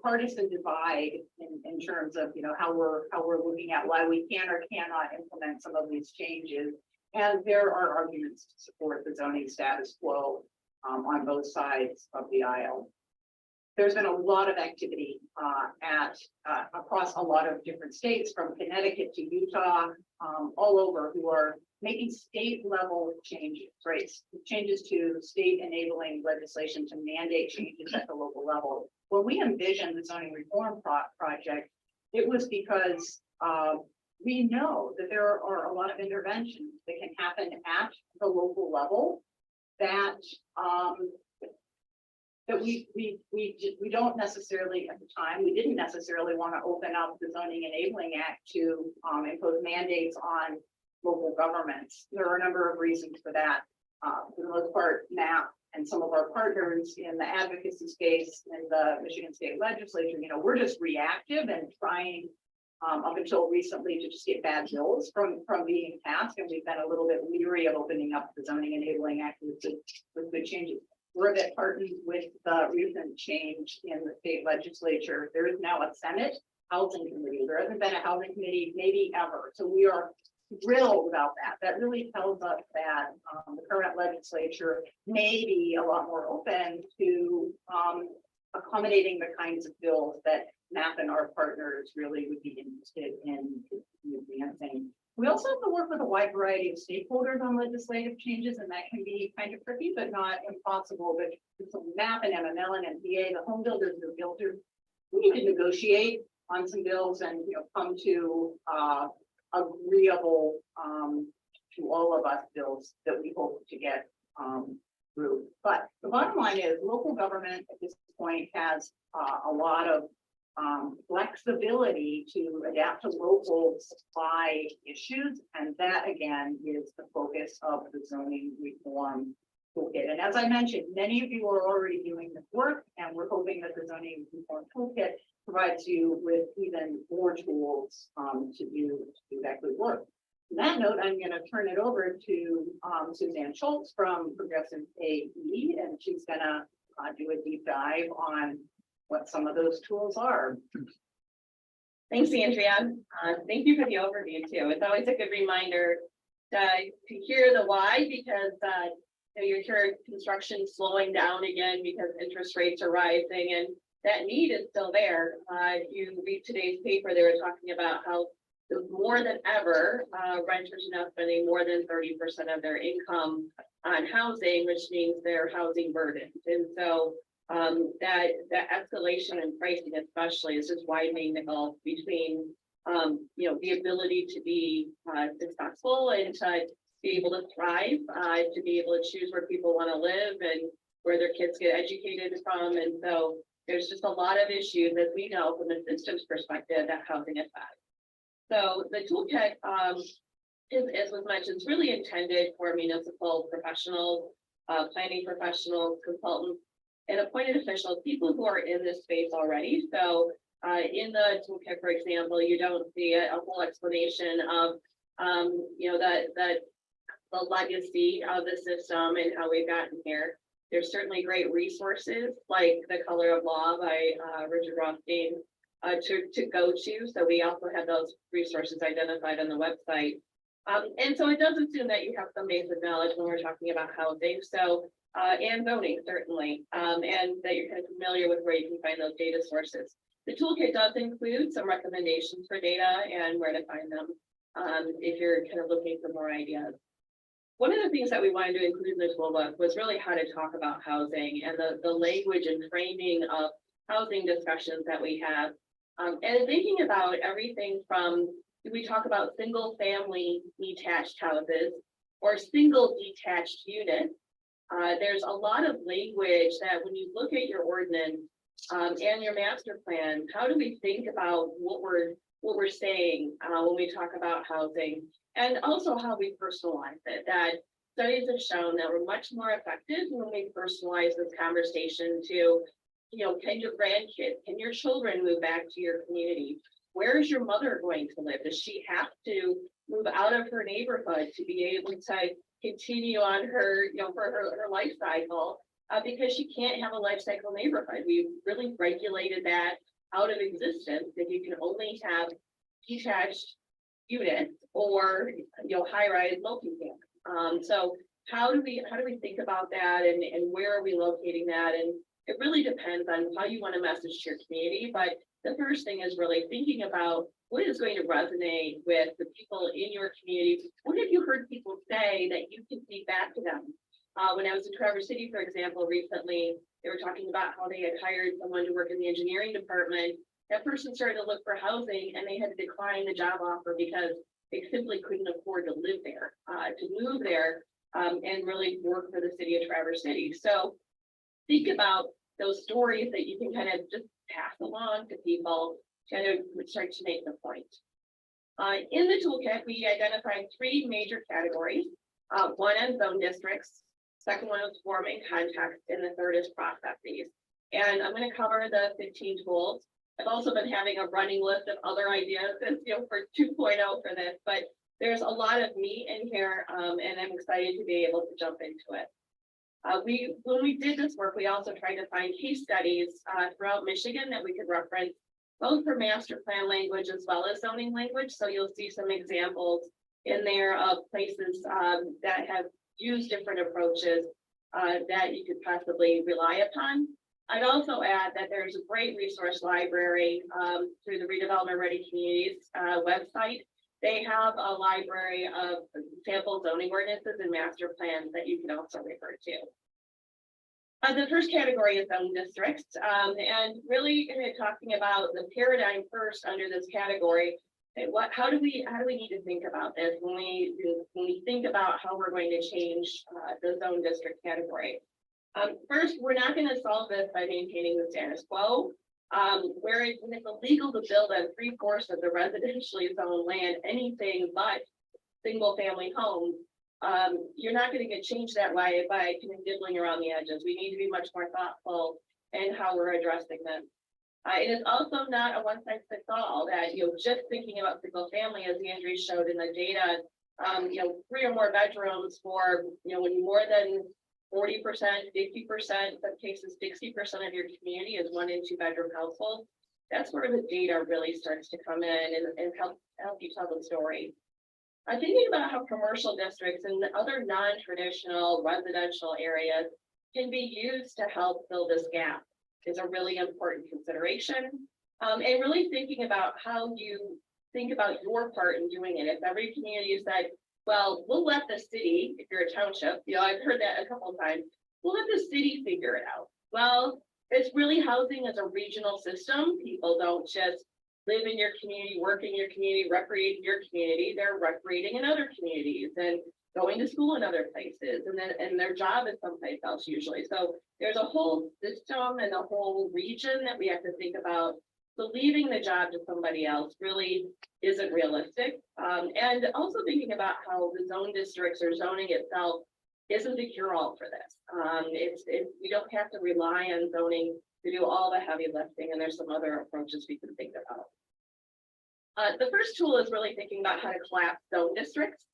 partisan divide in terms of, how we're looking at why we can or cannot implement some of these changes. And there are arguments to support the zoning status quo on both sides of the aisle. There's been a lot of activity across a lot of different states, from Connecticut to Utah, all over, who are making state level changes, right? Changes to state enabling legislation to mandate changes at the local level. When we envisioned the zoning reform project, it was because we know that there are a lot of interventions that can happen at the local level that that we don't necessarily, at the time, we didn't necessarily want to open up the Zoning Enabling Act to impose mandates on local governments. There are a number of reasons for that. For the most part, MAP and some of our partners in the advocacy space in the Michigan State Legislature, we're just reactive and trying up until recently to just get bad bills from being passed, and we've been a little bit leery of opening up the Zoning Enabling Act with good changes. We're a bit heartened with the recent change in the state legislature. There is now a Senate housing committee. There hasn't been a housing committee maybe ever. So we are thrilled about that. That really tells us that the current legislature may be a lot more open to accommodating the kinds of bills that MAP and our partners really would be interested in advancing. We also have to work with a wide variety of stakeholders on legislative changes, and that can be kind of tricky, but not impossible. But MAP and MML and MPA, the home builders and the builders, we need to negotiate on some bills and come to agreeable to all of us bills that we hope to get through. But the bottom line is local government at this point has a lot of flexibility to adapt to local supply issues, and that again is the focus of the zoning reform toolkit. And as I mentioned, many of you are already doing this work, and we're hoping that the zoning reform toolkit provides you with even more tools to do that good work. On that note, I'm going to turn it over to Suzanne Schultz from Progressive AE, and she's going to do a deep dive on what some of those tools are. Thanks, Andrea. Thank you for the overview too. It's always a good reminder to hear the why, because you hear construction slowing down again because interest rates are rising, and that need is still there. You read today's paper, they were talking about how more than ever, renters are now spending more than 30% of their income on housing, which means they're housing burdened. And so that escalation in pricing especially is just widening the gulf between the ability to be successful and to be able to thrive, to be able to choose where people want to live and where their kids get educated from. And so there's just a lot of issues, as we know from the systems perspective, that housing affects. So the toolkit, as was mentioned, is really intended for municipal professionals, planning professionals, consultants, and appointed officials, people who are in this space already. So in the toolkit, for example, you don't see a whole explanation of, you know, the legacy of the system and how we've gotten here. There's certainly great resources like The Color of Law by Richard Rothstein to go to. So we also have those resources identified on the website. And so it does assume that you have some basic knowledge when we're talking about housing. So and zoning certainly, and that you're kind of familiar with where you can find those data sources. The toolkit does include some recommendations for data and where to find them if you're kind of looking for more ideas. One of the things that we wanted to include in the toolbook was really how to talk about housing and the language and framing of housing discussions that we have. And thinking about everything from, do we talk about single family detached houses or single detached units? There's a lot of language that when you look at your ordinance and your master plan, how do we think about what we're saying when we talk about housing, and also how we personalize it? That studies have shown that we're much more effective when we personalize this conversation to, you know, can your grandkids, can your children move back to your community? Where is your mother going to live? Does she have to move out of her neighborhood to be able to continue on her, you know, for her life cycle? Because she can't have a life cycle neighborhood. We've really regulated that out of existence, that you can only have detached units or, you know, high-rise multifamily. So how do we think about that, and where are we locating that? And it really depends on how you want to message to your community. But the first thing is really thinking about what is going to resonate with the people in your community. What have you heard people say that you can feed back to them? When I was in Traverse City, for example, recently, they were talking about how they had hired someone to work in the engineering department. That person started to look for housing and they had to decline the job offer because they simply couldn't afford to live there, to move there, and really work for the city of Traverse City. So think about those stories that you can kind of just pass along to people, kind of start to make the point. In the toolkit, we identified 3 major categories. One on zone districts, second one was forming context, and the third is processes. And I'm going to cover the 15 tools. I've also been having a running list of other ideas, you know, for 2.0 for this, but there's a lot of meat in here, and I'm excited to be able to jump into it. When we did this work, we also tried to find case studies throughout Michigan that we could reference, both for master plan language as well as zoning language. So you'll see some examples in there of places that have used different approaches that you could possibly rely upon. I'd also add that there's a great resource library through the Redevelopment Ready Communities website. They have a library of sample zoning ordinances and master plans that you can also refer to. The first category is zone districts, and really talking about the paradigm first under this category. How do we need to think about this when we think about how we're going to change the zone district category? First, we're not going to solve this by maintaining the status quo. Where it's illegal to build on 3/4 of the residentially zoned land, anything but single family homes, you're not going to get changed that way by kind of dibbling around the edges. We need to be much more thoughtful in how we're addressing them. It is also not a one-size-fits-all that, you know, just thinking about single family, as Andrew showed in the data, you know, 3 or more bedrooms for, you know, when more than 40%, 50%, some cases 60% of your community is 1- and 2-bedroom households. That's where the data really starts to come in and help you tell the story. Thinking about how commercial districts and other non-traditional residential areas can be used to help fill this gap is a really important consideration. And really thinking about how you think about your part in doing it. If every community said, well, we'll let the city, if you're a township, you know, I've heard that a couple of times, we'll let the city figure it out. Well, it's really housing as a regional system. People don't just live in your community, work in your community, recreate in your community. They're recreating in other communities and going to school in other places, and their job is someplace else usually. So there's a whole system and a whole region that we have to think about So leaving the job to somebody else really isn't realistic. And also thinking about how the zone districts or zoning itself isn't the cure-all for this. We don't have to rely on zoning to do all the heavy lifting, and there's some other approaches we can think about. The first tool is really thinking about how to collapse zone districts.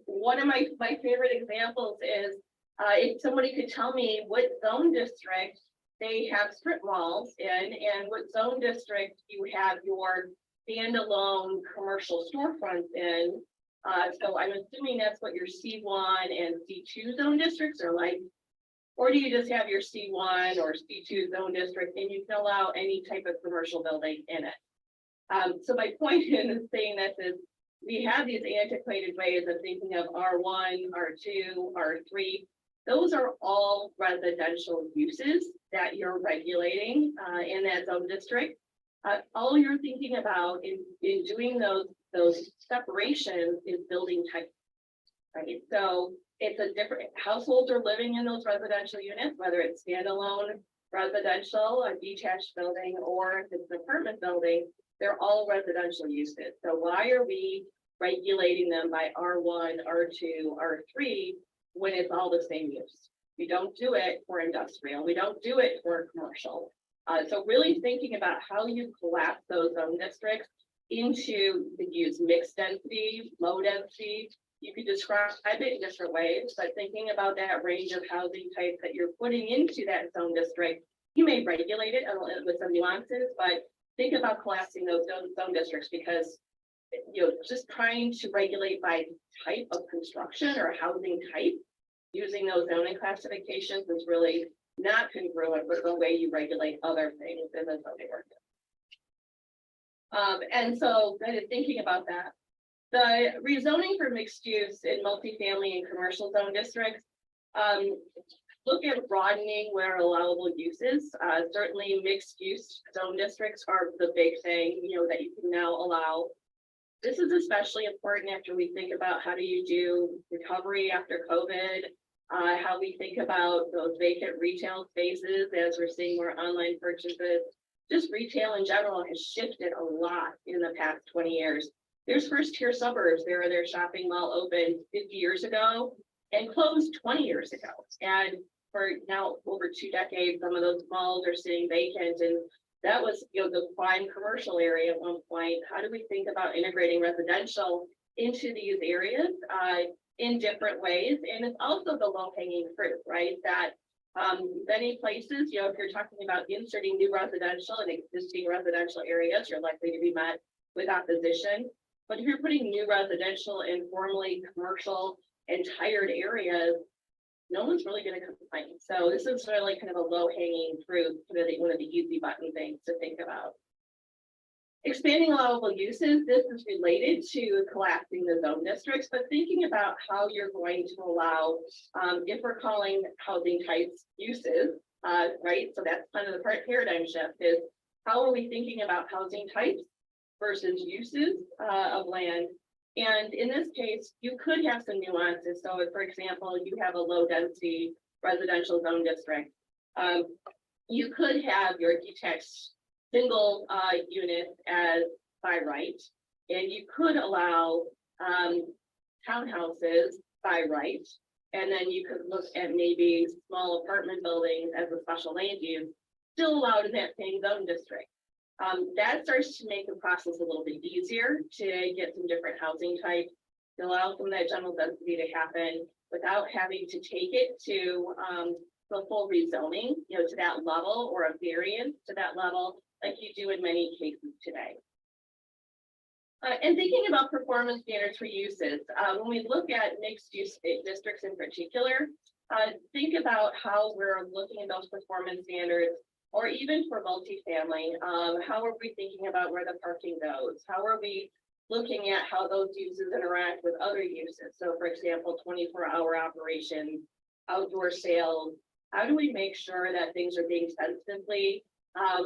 One of my favorite examples is if somebody could tell me what zone district they have strip malls in and what zone district you have your standalone commercial storefronts in. So I'm assuming that's what your C1 and C2 zone districts are like. Or do you just have your C1 or C2 zone district and you can allow any type of commercial building in it? So my point in saying this is we have these antiquated ways of thinking of R1, R2, R3. Those are all residential uses that you're regulating in that zone district. All you're thinking about in doing those separations is building type, right? So it's a different, households are living in those residential units, whether it's standalone residential, a detached building, or if it's an apartment building, they're all residential uses. So why are we regulating them by R1, R2, R3 when it's all the same use? We don't do it for industrial. We don't do it for commercial. So really thinking about how you collapse those zone districts into the use mixed density, low density. You could describe it in different ways, but thinking about that range of housing types that you're putting into that zone district, you may regulate it with some nuances, but think about collapsing those zone districts because just trying to regulate by type of construction or housing type using those zoning classifications is really not congruent with the way you regulate other things in the zoning ordinance. And so kind of thinking about that, the rezoning for mixed use in multifamily and commercial zone districts, look at broadening where allowable uses. Certainly mixed use zone districts are the big thing, that you can now allow. This is especially important after we think about how do you do recovery after COVID, how we think about those vacant retail spaces as we're seeing more online purchases. Just retail in general has shifted a lot in the past 20 years. There's first tier suburbs, there are their shopping mall opened 50 years ago and closed 20 years ago. And for now over 2 decades, some of those malls are sitting vacant, and that was the prime commercial area at one point. How do we think about integrating residential into these areas in different ways? And it's also the low-hanging fruit, right? That many places, if you're talking about inserting new residential in existing residential areas, you're likely to be met with opposition. But if you're putting new residential in formerly commercial and tired areas, no one's really going to complain. So this is really kind of a low-hanging fruit, one of the easy button things to think about. Expanding allowable uses, this is related to collapsing the zone districts, but thinking about how you're going to allow, if we're calling housing types uses, right? So that's kind of the paradigm shift is how are we thinking about housing types versus uses of land? And in this case, you could have some nuances. So if, for example, you have a low density residential zone district, you could have your detached single unit as by right, and you could allow townhouses by right, and then you could look at maybe small apartment buildings as a special land use, still allowed in that same zone district. That starts to make the process a little bit easier to get some different housing types, to allow some of that general density to happen without having to take it to the full rezoning, to that level, or a variance to that level, like you do in many cases today. And thinking about performance standards for uses, when we look at mixed use districts in particular, think about how we're looking at those performance standards, or even for multifamily, how are we thinking about where the parking goes? How are we looking at how those uses interact with other uses? So for example, 24-hour operations, outdoor sales, how do we make sure that things are being sensitively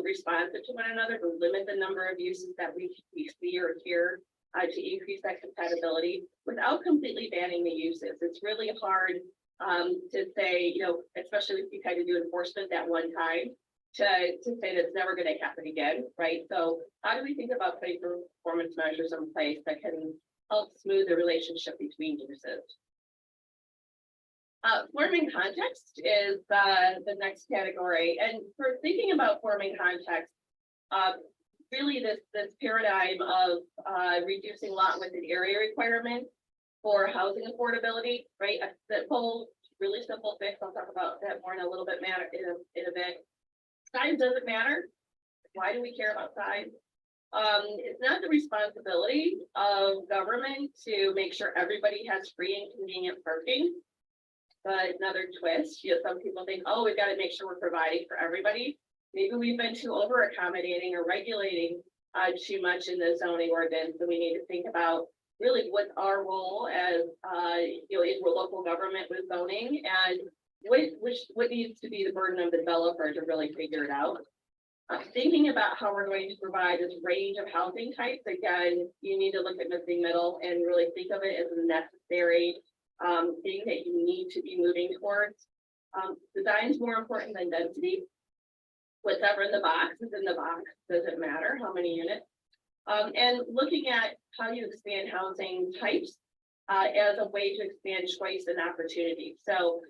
responsive to one another to limit the number of uses that we see or hear to increase that compatibility without completely banning the uses? It's really hard to say, especially if you kind of do enforcement that one time, to say that it's never going to happen again, right? So how do we think about putting performance measures in place that can help smooth the relationship between uses? Forming context is the next category. And for thinking about forming context, really this paradigm of reducing lot width and area requirements for housing affordability, right? A simple, really simple fix. I'll talk about that more in a little bit in a bit. Size doesn't matter. Why do we care about size? It's not the responsibility of government to make sure everybody has free and convenient parking. But another twist, some people think, oh, we've got to make sure we're providing for everybody. Maybe we've been too over accommodating or regulating too much in the zoning ordinance, and we need to think about really what's our role as in local government with zoning, and what needs to be the burden of the developer to really figure it out. Thinking about how we're going to provide this range of housing types, again, you need to look at missing middle and really think of it as a necessary thing that you need to be moving towards. Design is more important than density. Whatever in the box is in the box, doesn't matter how many units. And looking at how you expand housing types as a way to expand choice and opportunity. So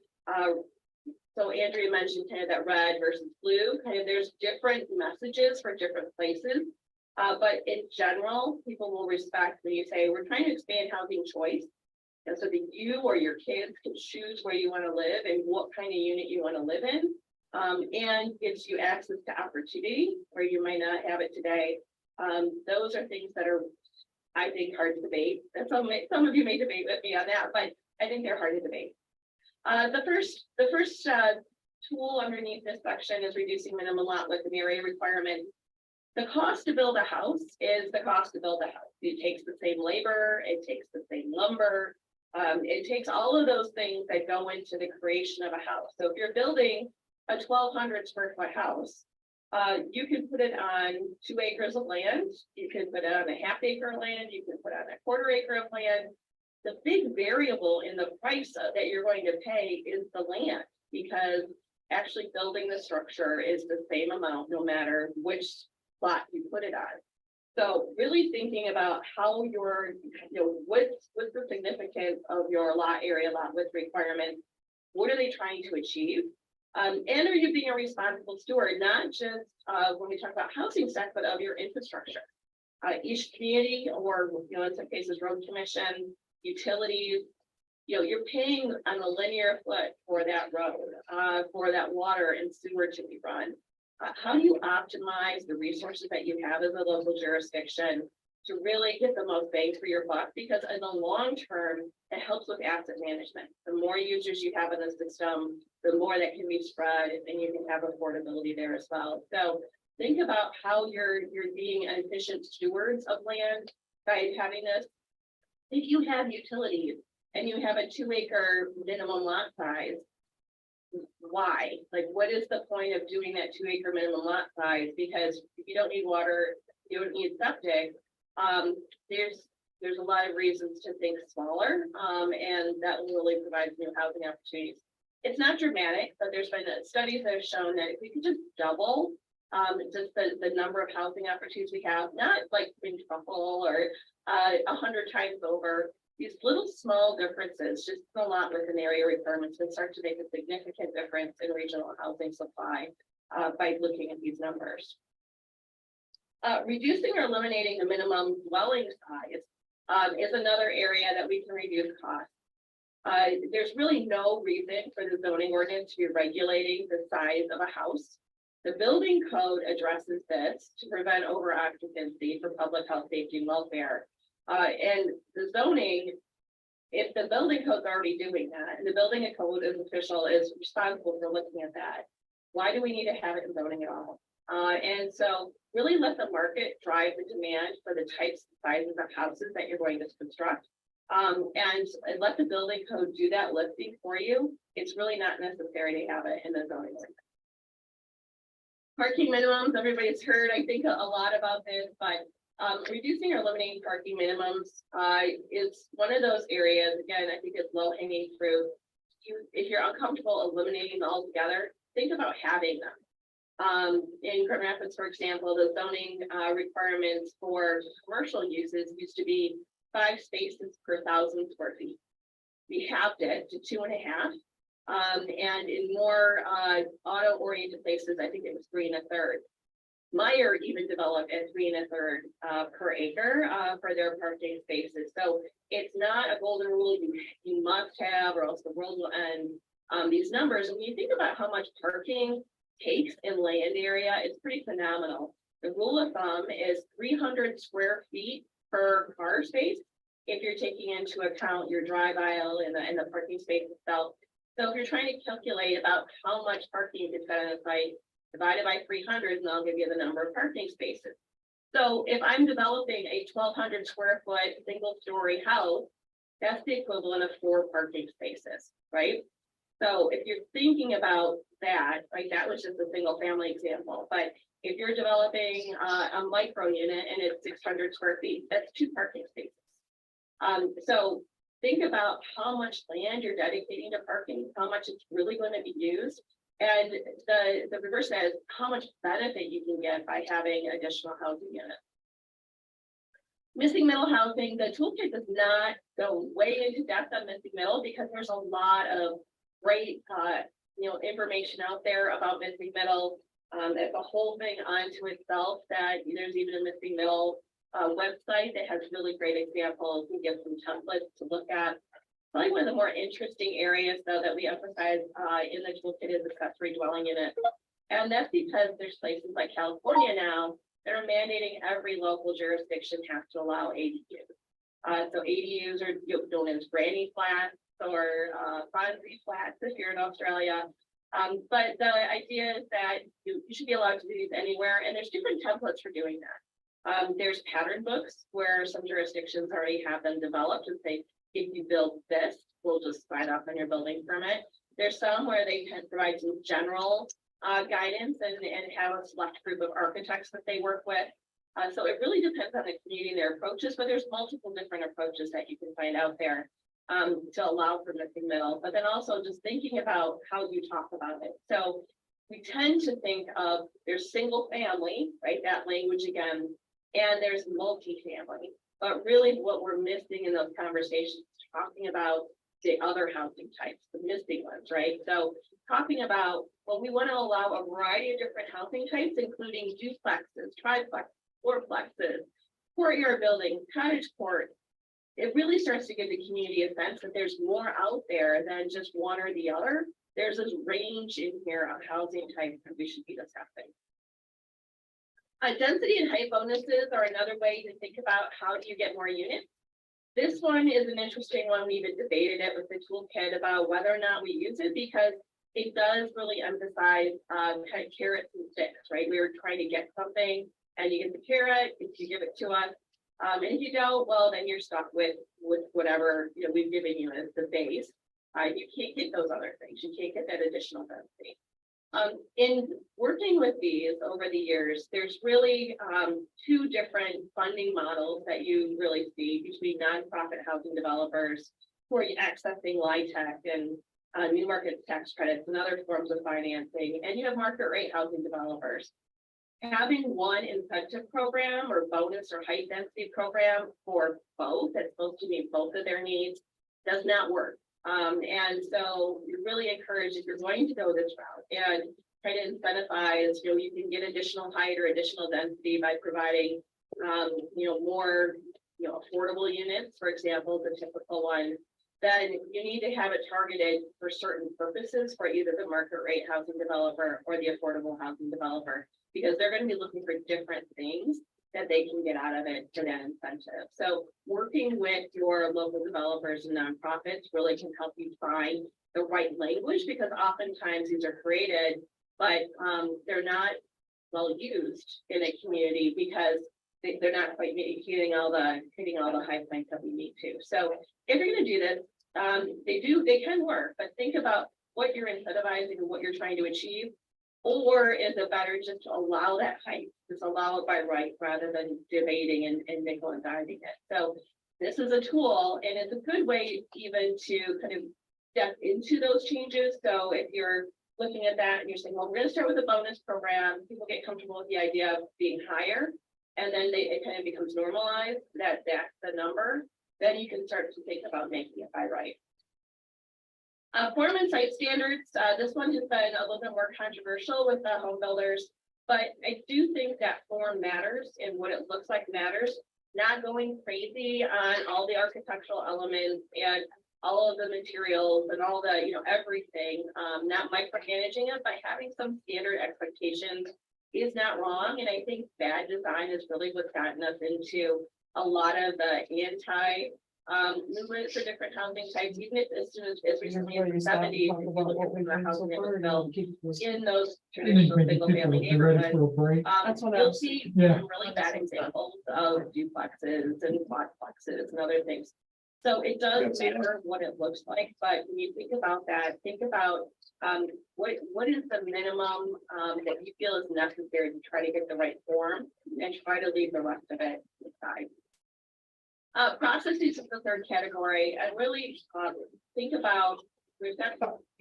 Andrea mentioned kind of that red versus blue, kind of there's different messages for different places. But in general, people will respect when you say we're trying to expand housing choice. And so that you or your kids can choose where you want to live and what kind of unit you want to live in, and gives you access to opportunity where you might not have it today. Those are things that are, I think, hard to debate. And some of you may debate with me on that, but I think they're hard to debate. The first tool underneath this section is reducing minimum lot width and area requirement. The cost to build a house is the cost to build a house. It takes the same labor, it takes the same lumber. It takes all of those things that go into the creation of a house. So if you're building a 1,200 square foot house, you can put it on 2 acres of land. You can put it on a half acre of land. You can put it on a quarter acre of land. The big variable in the price that you're going to pay is the land, because actually building the structure is the same amount no matter which lot you put it on. So really thinking about how your, what's the significance of your lot area, lot width requirements? What are they trying to achieve? And are you being a responsible steward, not just when we talk about housing stock, but of your infrastructure? Each community, or in some cases, road commission, utilities, you're paying on a linear foot for that road, for that water and sewer to be run. How do you optimize the resources that you have as a local jurisdiction to really get the most bang for your buck? Because in the long term, it helps with asset management. The more users you have in the system, the more that can be spread, and you can have affordability there as well. So think about how you're being efficient stewards of land by having this. If you have utilities and you have a 2 acre minimum lot size, why? Like, what is the point of doing that 2 acre minimum lot size? Because if you don't need water, you don't need septic. There's a lot of reasons to think smaller, and that will really provide new housing opportunities. It's not dramatic, but there's been studies that have shown that if we could just double just the number of housing opportunities we have, not like quintuple or 100 times over, these little small differences, just a lot with an area requirements, can start to make a significant difference in regional housing supply by looking at these numbers. Reducing or eliminating the minimum dwelling size is another area that we can reduce costs. There's really no reason for the zoning ordinance to be regulating the size of a house. The building code addresses this to prevent over occupancy for public health, safety, and welfare. And the zoning, if the building code's already doing that, and the building code official is responsible for looking at that, why do we need to have it in zoning at all? And so really let the market drive the demand for the types and sizes of houses that you're going to construct. And let the building code do that lifting for you. It's really not necessary to have it in the zoning ordinance. Parking minimums, everybody's heard, I think, a lot about this, but reducing or eliminating parking minimums is one of those areas. Again, I think it's low hanging fruit. If you're uncomfortable eliminating them altogether, think about having them. In Grand Rapids, for example, the zoning requirements for commercial uses used to be 5 spaces per 1,000 square feet. We halved it to 2.5. And in more auto-oriented places, I think it was 3 1/3. Meyer even developed at 3 1/3 per acre for their parking spaces. So it's not a golden rule you must have, or else the world will end. These numbers, when you think about how much parking takes in land area, it's pretty phenomenal. The rule of thumb is 300 square feet per car space, if you're taking into account your drive aisle and the parking space itself. So if you're trying to calculate about how much parking is on a site, divided by 300, and I'll give you the number of parking spaces. So if I'm developing a 1,200 square foot single story house, that's the equivalent of 4 parking spaces, right? So if you're thinking about that, like that was just a single family example, but if you're developing a micro unit and it's 600 square feet, that's 2 parking spaces. So think about how much land you're dedicating to parking, how much it's really going to be used. And the reverse says how much benefit you can get by having additional housing units. Missing middle housing, the toolkit does not go way into depth on missing middle because there's a lot of great information out there about missing middle. It's a whole thing onto itself that there's even a missing middle website that has really great examples and gives some templates to look at. Probably one of the more interesting areas though that we emphasize in the toolkit is accessory dwelling unit. And that's because there's places like California now that are mandating every local jurisdiction has to allow ADUs. So ADUs are known as granny flats or Fonzie flats if you're in Australia. But the idea is that you should be allowed to do these anywhere, and there's different templates for doing that. There's pattern books where some jurisdictions already have them developed and say, if you build this, we'll just sign off on your building permit. There's some where they can provide some general guidance and have a select group of architects that they work with. So it really depends on the community and their approaches, but there's multiple different approaches that you can find out there to allow for missing middle, but then also just thinking about how you talk about it. So we tend to think of there's single family, right? That language again, and there's multifamily. But really what we're missing in those conversations, talking about the other housing types, the missing ones, right? So talking about, well, we want to allow a variety of different housing types, including duplexes, triplexes, fourplexes, courtyard buildings, cottage court. It really starts to give the community a sense that there's more out there than just one or the other. There's this range in here of housing types that we should be discussing. Density and height bonuses are another way to think about how do you get more units. This one is an interesting one. We even debated it with the toolkit about whether or not we use it because it does really emphasize kind of carrots and sticks, right? We were trying to get something and you get the carrot if you give it to us. And if you don't, well, then you're stuck with whatever we've given you as the base. You can't get those other things. You can't get that additional density. In working with these over the years, there's really 2 different funding models that you really see between nonprofit housing developers who are accessing LIHTC and new market tax credits and other forms of financing, and you have market rate housing developers. Having one incentive program or bonus or height density program for both, that's supposed to meet both of their needs, does not work. And so we really encourage if you're going to go this route and try to incentivize, you can get additional height or additional density by providing, more, affordable units, for example, the typical one, then you need to have it targeted for certain purposes for either the market rate housing developer or the affordable housing developer, because they're going to be looking for different things that they can get out of it for that incentive. So working with your local developers and nonprofits really can help you find the right language, because oftentimes these are created, but they're not well used in a community because they're not quite hitting all the high points that we need to. So if you're going to do this, they can work, but think about what you're incentivizing and what you're trying to achieve. Or is it better just to allow that height, just allow it by right rather than debating and nickel and diming it? So this is a tool, and it's a good way even to kind of step into those changes. So if you're looking at that and you're saying, well, we're gonna start with a bonus program, people get comfortable with the idea of being higher. And then it kind of becomes normalized, that's the number, then you can start to think about making it by right. Form and site standards, this one has been a little bit more controversial with the home builders, but I do think that form matters and what it looks like matters. Not going crazy on all the architectural elements and all of the materials and all the, everything, not micromanaging it, by having some standard expectations is not wrong. And I think bad design is really what's gotten us into a lot of the anti movement for different housing types, even if as soon as recently as the 70s, if you look at some of the housing that was built in those traditional single family Be ready neighborhoods. for a break. That's what I You'll was see Yeah. some really bad examples of duplexes and quadplexes and other things. So it does matter what it looks like, but when you think about that, think about what is the minimum that you feel is necessary to try to get the right form and try to leave the rest of it aside. Processes is the third category. I really think about, we've got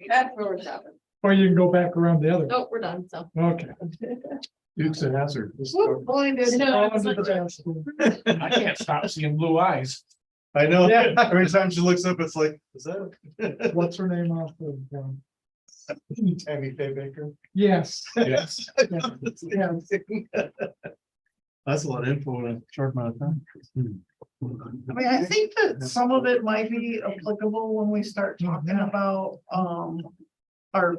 That's where we're stopping. Or you can go back around the other. Oh, we're done, so. Okay. Dukes and hazard. Blinded. No, it's like- I can't stop seeing blue eyes. I know, Yeah. every time she looks up, it's like, is that? What's her name off of? Tammy Faye Baker. Yes. Yes. Yeah. That's a lot of info in a short amount of time. I mean, I think that some of it might be applicable when we start talking about, our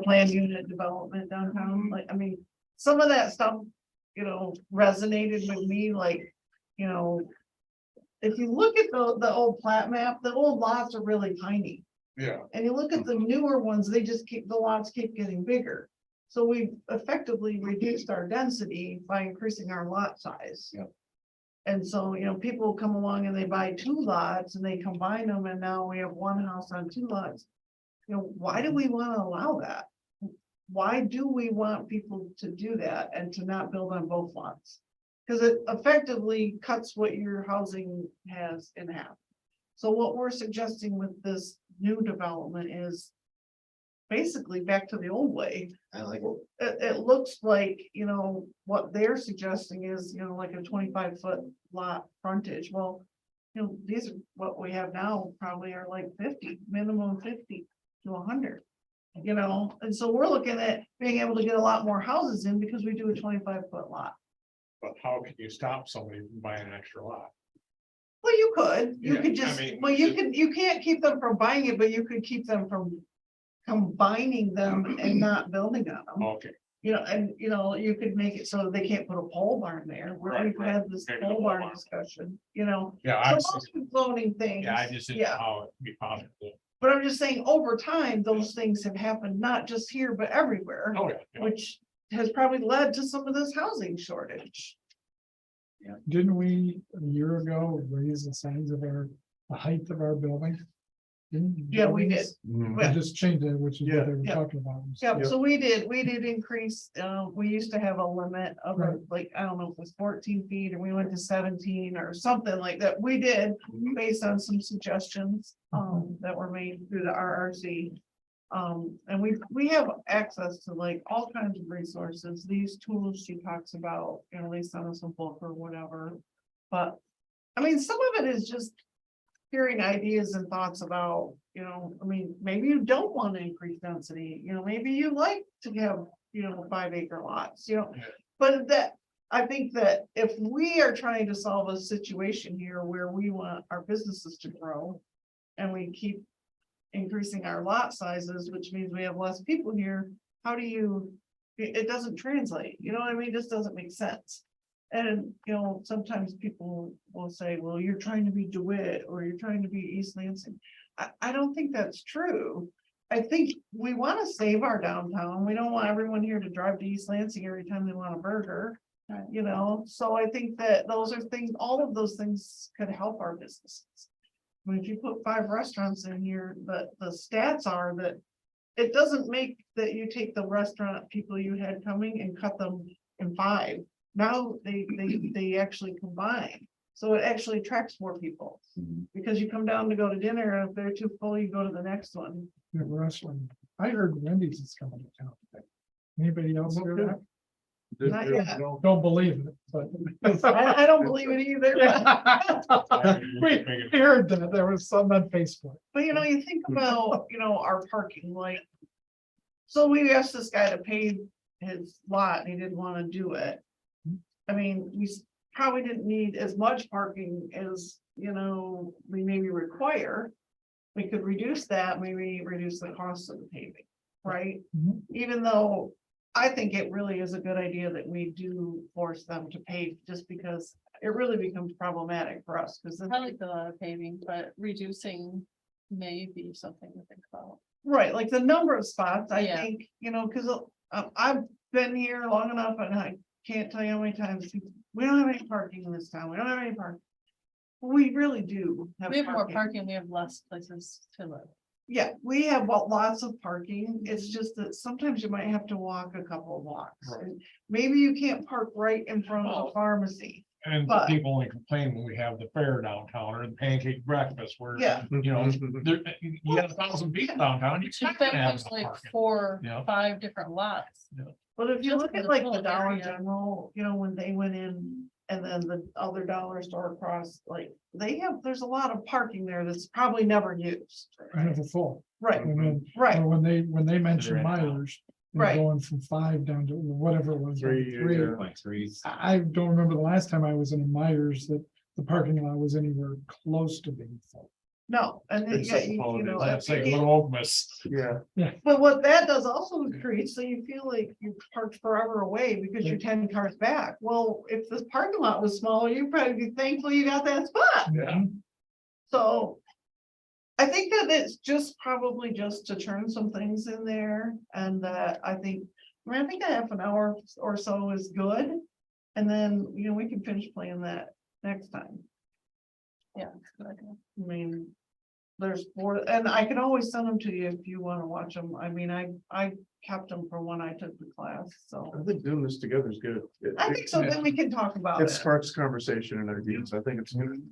planned unit development downtown, like, I mean, some of that stuff, resonated with me, like, if you look at the old plat map, the old lots are really tiny. Yeah. And you look at the newer ones, the lots keep getting bigger. So we effectively reduced our density by increasing our lot size. Yep. And so, people come along and they buy 2 lots and they combine them and now we have 1 house on 2 lots. Why do we want to allow that? Why do we want people to do that and to not build on both lots? Because it effectively cuts what your housing has in half. So what we're suggesting with this new development is basically back to the old way. I like It looks like, what they're suggesting is, like a 25-foot lot frontage. Well, these are what we have now probably are like 50, minimum 50 to 100. And so we're looking at being able to get a lot more houses in because we do a 25-foot lot. But how can you stop somebody from buying an extra lot? Well, you could, Yeah, could I just, mean, well, you can't keep them from buying it, but you could keep them from combining them and not building on them. Okay, And you could make it so they can't put a pole barn there. Right, We've had this Maybe the pole pole barn barn. discussion, yeah, So I, most zoning things. yeah, I just didn't know how it could be possible. But I'm just saying, over time, those things have happened, not just here, but everywhere, Oh, yeah. which has probably led to some of this housing shortage. Didn't we, a year ago, raise the size of the height of our building? Yeah, we did. We just changed it, which is what they were Yeah. talking about. Yeah, so we did increase, we used to have a limit of Right. like, I don't know if it was 14 feet and we went to 17 or something like that. We did based on some suggestions that were made through the RRC. And we have access to like all kinds of resources, these tools she talks about, they send us a book or whatever. But I mean, some of it is just hearing ideas and thoughts about, maybe you don't want to increase density, maybe you like to have, 5-acre lots, but I think that if we are trying to solve a situation here where we want our businesses to grow and we keep increasing our lot sizes, which means we have less people here, it doesn't translate, it just doesn't make sense. And, sometimes people will say, well, you're trying to be DeWitt or you're trying to be East Lansing. I don't think that's true. I think we want to save our downtown. We don't want everyone here to drive to East Lansing every time they want a burger. So I think that those are things, all of those things could help our businesses. I mean, if you put 5 restaurants in here, the stats are that it doesn't make that you take the restaurant people you had coming and cut them in 5. Now they actually combine. So it actually attracts more people because you come down to go to dinner and if they're too full, you go to the next one. Yeah, wrestling. I heard Wendy's is coming to town today. Anybody else hear that? Not yet. Don't believe it, but. I don't believe it either, but, We heard that, there was some on Facebook. but you know, you think about, our parking, like. So we asked this guy to pave his lot, and he didn't wanna do it. I mean, probably didn't need as much parking as, we maybe require. We could reduce that, maybe reduce the cost of the paving, right? Mhm. Even though I think it really is a good idea that we do force them to pave, just because it really becomes problematic for us, because. I like the lot of paving, but reducing may be something to think about. Right, like the number of spots, I Yeah. think, because I've been here long enough and I can't tell you how many times we don't have any parking in this town. We don't have any parking. We really do have We have more parking. parking, we have less places to live. Yeah, we have lots of parking. It's just that sometimes you might have to walk a couple of blocks. Right. And maybe you can't park right in front of the pharmacy. And But- people only complain when we have the fair downtown or the pancake breakfast where, Yeah. you know, there, you got 1,000 people downtown, you're In not gonna fact, have there's enough like parking. 4, Yeah. 5 different lots. But if you Just look for at the like the total Dollar area. General, when they went in and then the other dollar store across, like, there's a lot of parking there that's probably never used. I have a full. Right, And then, right, when they mentioned in town. Myers, they're Right. going from 5 down to whatever it was. down to Three, yeah. Like three. I don't remember the last time I was in a Myers that the parking lot was anywhere close to being full. no, and then, Except yeah, for holidays. That's like a it- little Opus. Yeah, but what that does also create, so you feel like you parked forever away because you're 10 cars back. Well, if this parking lot was smaller, you'd probably be thankful you got that spot. Yeah. So I think that it's just probably just to turn some things in there, and that I think a half an hour or so is good. And then, we can finish playing that next time. Yeah. it's a good idea. I mean, there's 4, and I can always send them to you if you want to watch them. I mean, I kept them for when I took the class, so. I think doing this together is good. I think so, then we can talk about It it. sparks conversation and ideas. I think it's good.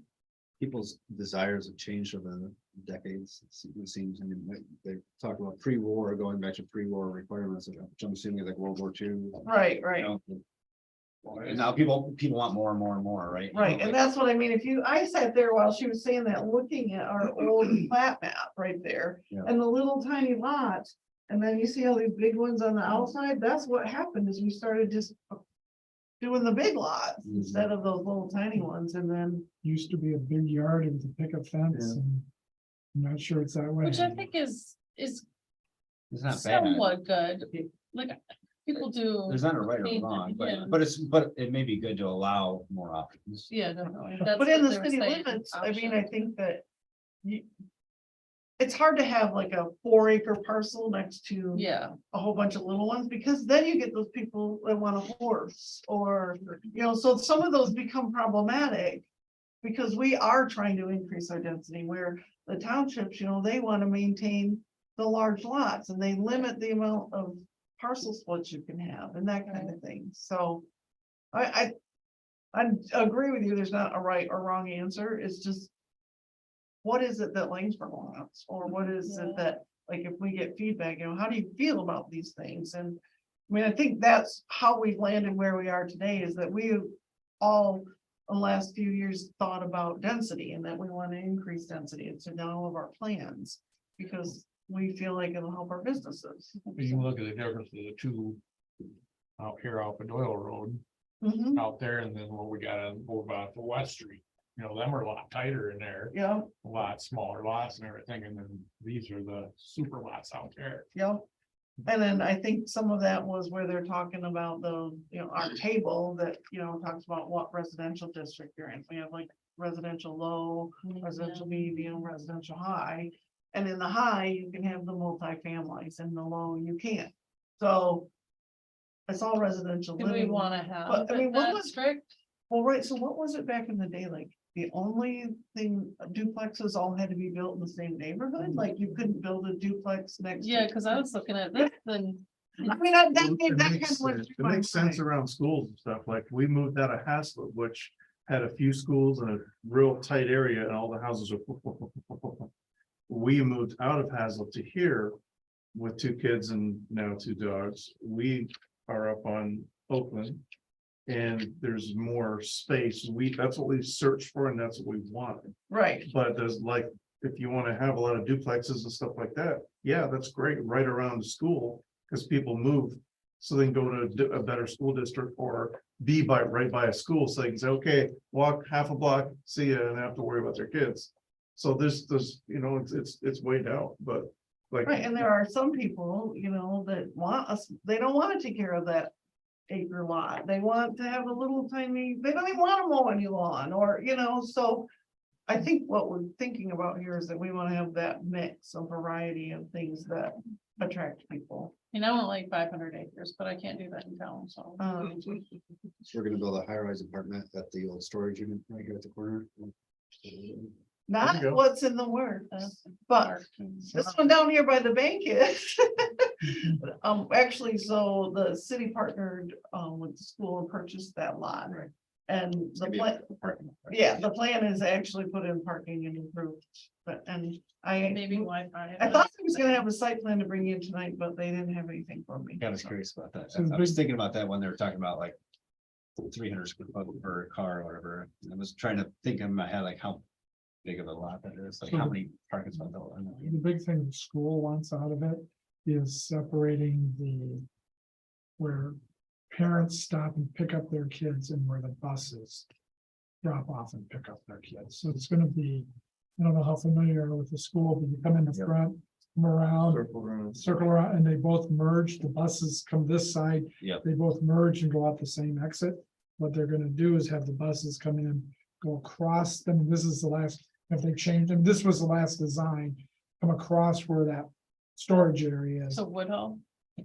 People's desires have changed over the decades, it seems. I mean, they talk about pre-war, going back to pre-war requirements, which I'm assuming is like World War II. Right, you right. know. And now people want more and more and more, right? Right, and that's what I mean, I sat there while she was saying that, looking at our old plat map right there, Yeah. and the little tiny lots. And then you see all these big ones on the outside, that's what happened, is we started just doing the big lots Mhm. instead of those little tiny ones, and then, Used to be a big yard with a picket fence, Yeah. and I'm not sure it's that way. Which I think is It's not bad. somewhat good. Like, people do. There's not a right or change it, wrong, yeah. but it may be good to allow more options. Yeah, definitely. That's but in what the they were city saying, limits, I mean, option. I think that. It's hard to have like a 4-acre parcel next to. Yeah, A whole bunch of little ones, because then you get those people that want a horse, or, so some of those become problematic. Because we are trying to increase our density, where the townships, they want to maintain the large lots, and they limit the amount of parcel splits you can have, and that kind of thing, so. I agree with you, there's not a right or wrong answer, it's just. What is it that Langsberg wants, or what is it Yeah. that, like, if we get feedback, how do you feel about these things? And I mean, I think that's how we've landed where we are today, is that we all, the last few years, thought about density, and that we want to increase density. It's in all of our plans, because we feel like it'll help our businesses. You can look at the difference of the two out here off of Doyle Road, Mhm, out there, and then what we got on over about the West Street. Them are a lot tighter in there, yeah, a lot smaller lots and everything, and then these are the super lots out there. yeah. And then I think some of that was where they're talking about our table that, talks about what residential district you're in. We have like residential low, residential medium, residential high. And in the high, you can have the multifamilies, and the low you can't. So. It's all residential do we living. wanna have But, I mean, it what that was- strict? Well, right, so what was it back in the day? Like, the only thing, duplexes all had to be built in the same neighborhood? Like, you couldn't build a duplex next to. Yeah, cause I was looking at this, then, I mean, that It kind makes of went sense. through It my makes sense mind. around schools and stuff, like, we moved out of Haslett, which had a few schools in a real tight area, and all the houses were. We moved out of Haslett to here, with 2 kids and now 2 dogs, we are up on Oakland. And there's more space. That's what we searched for and that's what we wanted. Right, But there's like, if you want to have a lot of duplexes and stuff like that, yeah, that's great, right around the school, because people move. So they can go to a better school district or be right by a school, so they can say, okay, walk half a block, see ya, and have to worry about their kids. So there's, you know, it's weighed out, but like. right, and there are some people, you know, that want us, they don't wanna take care of that acre lot, they want to have a little tiny, they don't even wanna mow any lawn, or, you know, so. I think what we're thinking about here is that we wanna have that mix of variety of things that attract people. You know, I want like 500 acres, but I can't do that in town, so. We're gonna build a high-rise apartment at the old storage unit right here at the corner. Not go. what's in the word, that's but dark. this one down here by the bank is. Actually, so the city partnered, with the school and purchased that lot. And the plan, yeah, the plan is actually put in parking and improved, but, and Maybe Wi-Fi. I thought I was gonna have a site plan to bring in tonight, but they didn't have anything for me. I was curious about that. So the I was big- thinking about that when they were talking about like 300 square foot per car or whatever. I was trying to think in my head, like how big of a lot that is, like So how the- many parking spots. The big thing the school wants out of it is separating where parents stop and pick up their kids and where the buses drop off and pick up their kids. So it's gonna be, I don't know how familiar you are with the school, but you come in the front, come around, circle around, and they both merge. The buses come this side. Yep. They both merge and go out the same exit. What they're gonna do is have the buses come in, go across them. This is the last, if they change them, this was the last design, come across where that storage area is, So Woodhull,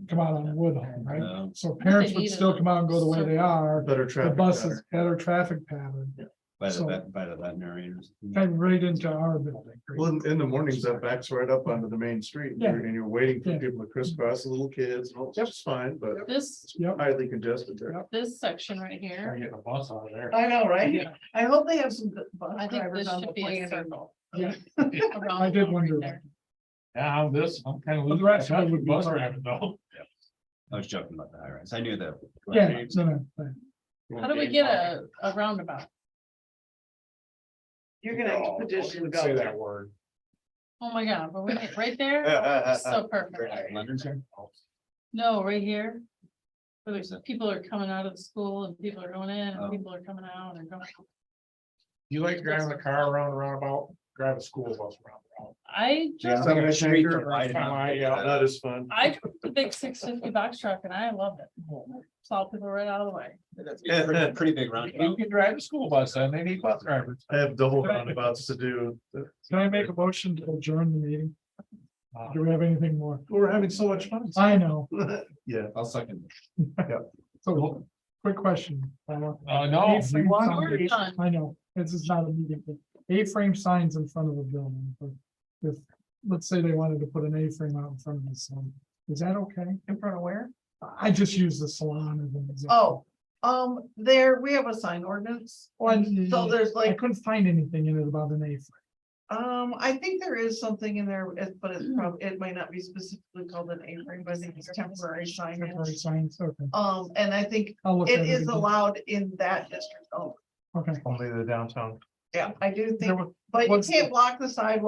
come out on Woodhull, right? Oh. So parents They would need still a come out and go the way they are. Better The traffic. buses, pattern. better traffic pattern, By So- the veterinarian. kind of right into our building. Well, in the mornings, that backs right up onto the main street, Yeah. and you're waiting for Yeah. people to crisscross, the little kids, and all, it's fine, but this, Yep. highly congested there. this section right here, I get a bus out of there. I know, right? Yeah. I hope they have some good bus I think drivers this on the should be a plan. circle. Yeah. around I did the wonder. right there. Yeah, I'm kind of The losing. rest of it would be Bus fine. driving though. I was joking about the high rise. I knew that. Yeah, no. How do we get a roundabout? You're gonna have to petition the Say that government. word. Oh my God, but we get right there, so perfect. Leonard's here? No, right here. Where there's people are coming out of the school and people are going in Oh. and people are coming out and going. You like driving a car around a roundabout, drive a school bus around. I Yeah, drove, I'm thinking of street Tanker, divided up. Not as fun. I drove the big 650 box truck and I loved it. Saw people right out of the way. That's a pretty big You roundabout. can drive a school bus and they need bus drivers. I have double roundabouts to do. Can I make a motion to adjourn the meeting? Do we have anything more? We're having so much fun. I know, Yeah. I'll second. so, quick question. No, A-frame we want We're signs- done. I know, this is not a meeting, but A-frame signs in front of the building, but if, let's say they wanted to put an A-frame out in front of the salon, is that okay? In front of where? I just use the salon as an example. There, we have a sign ordinance. So there's I like, couldn't find anything in it about an A-frame. I think there is something in there, but it's probably, it might not be specifically called an A-frame, but I think it's temporary Temporary signage. signs, okay. And I think I'll look it at is again. allowed in that district. Oh, Okay. Only the downtown. yeah, I do There think, was- but you what's the- can't block the sidewalk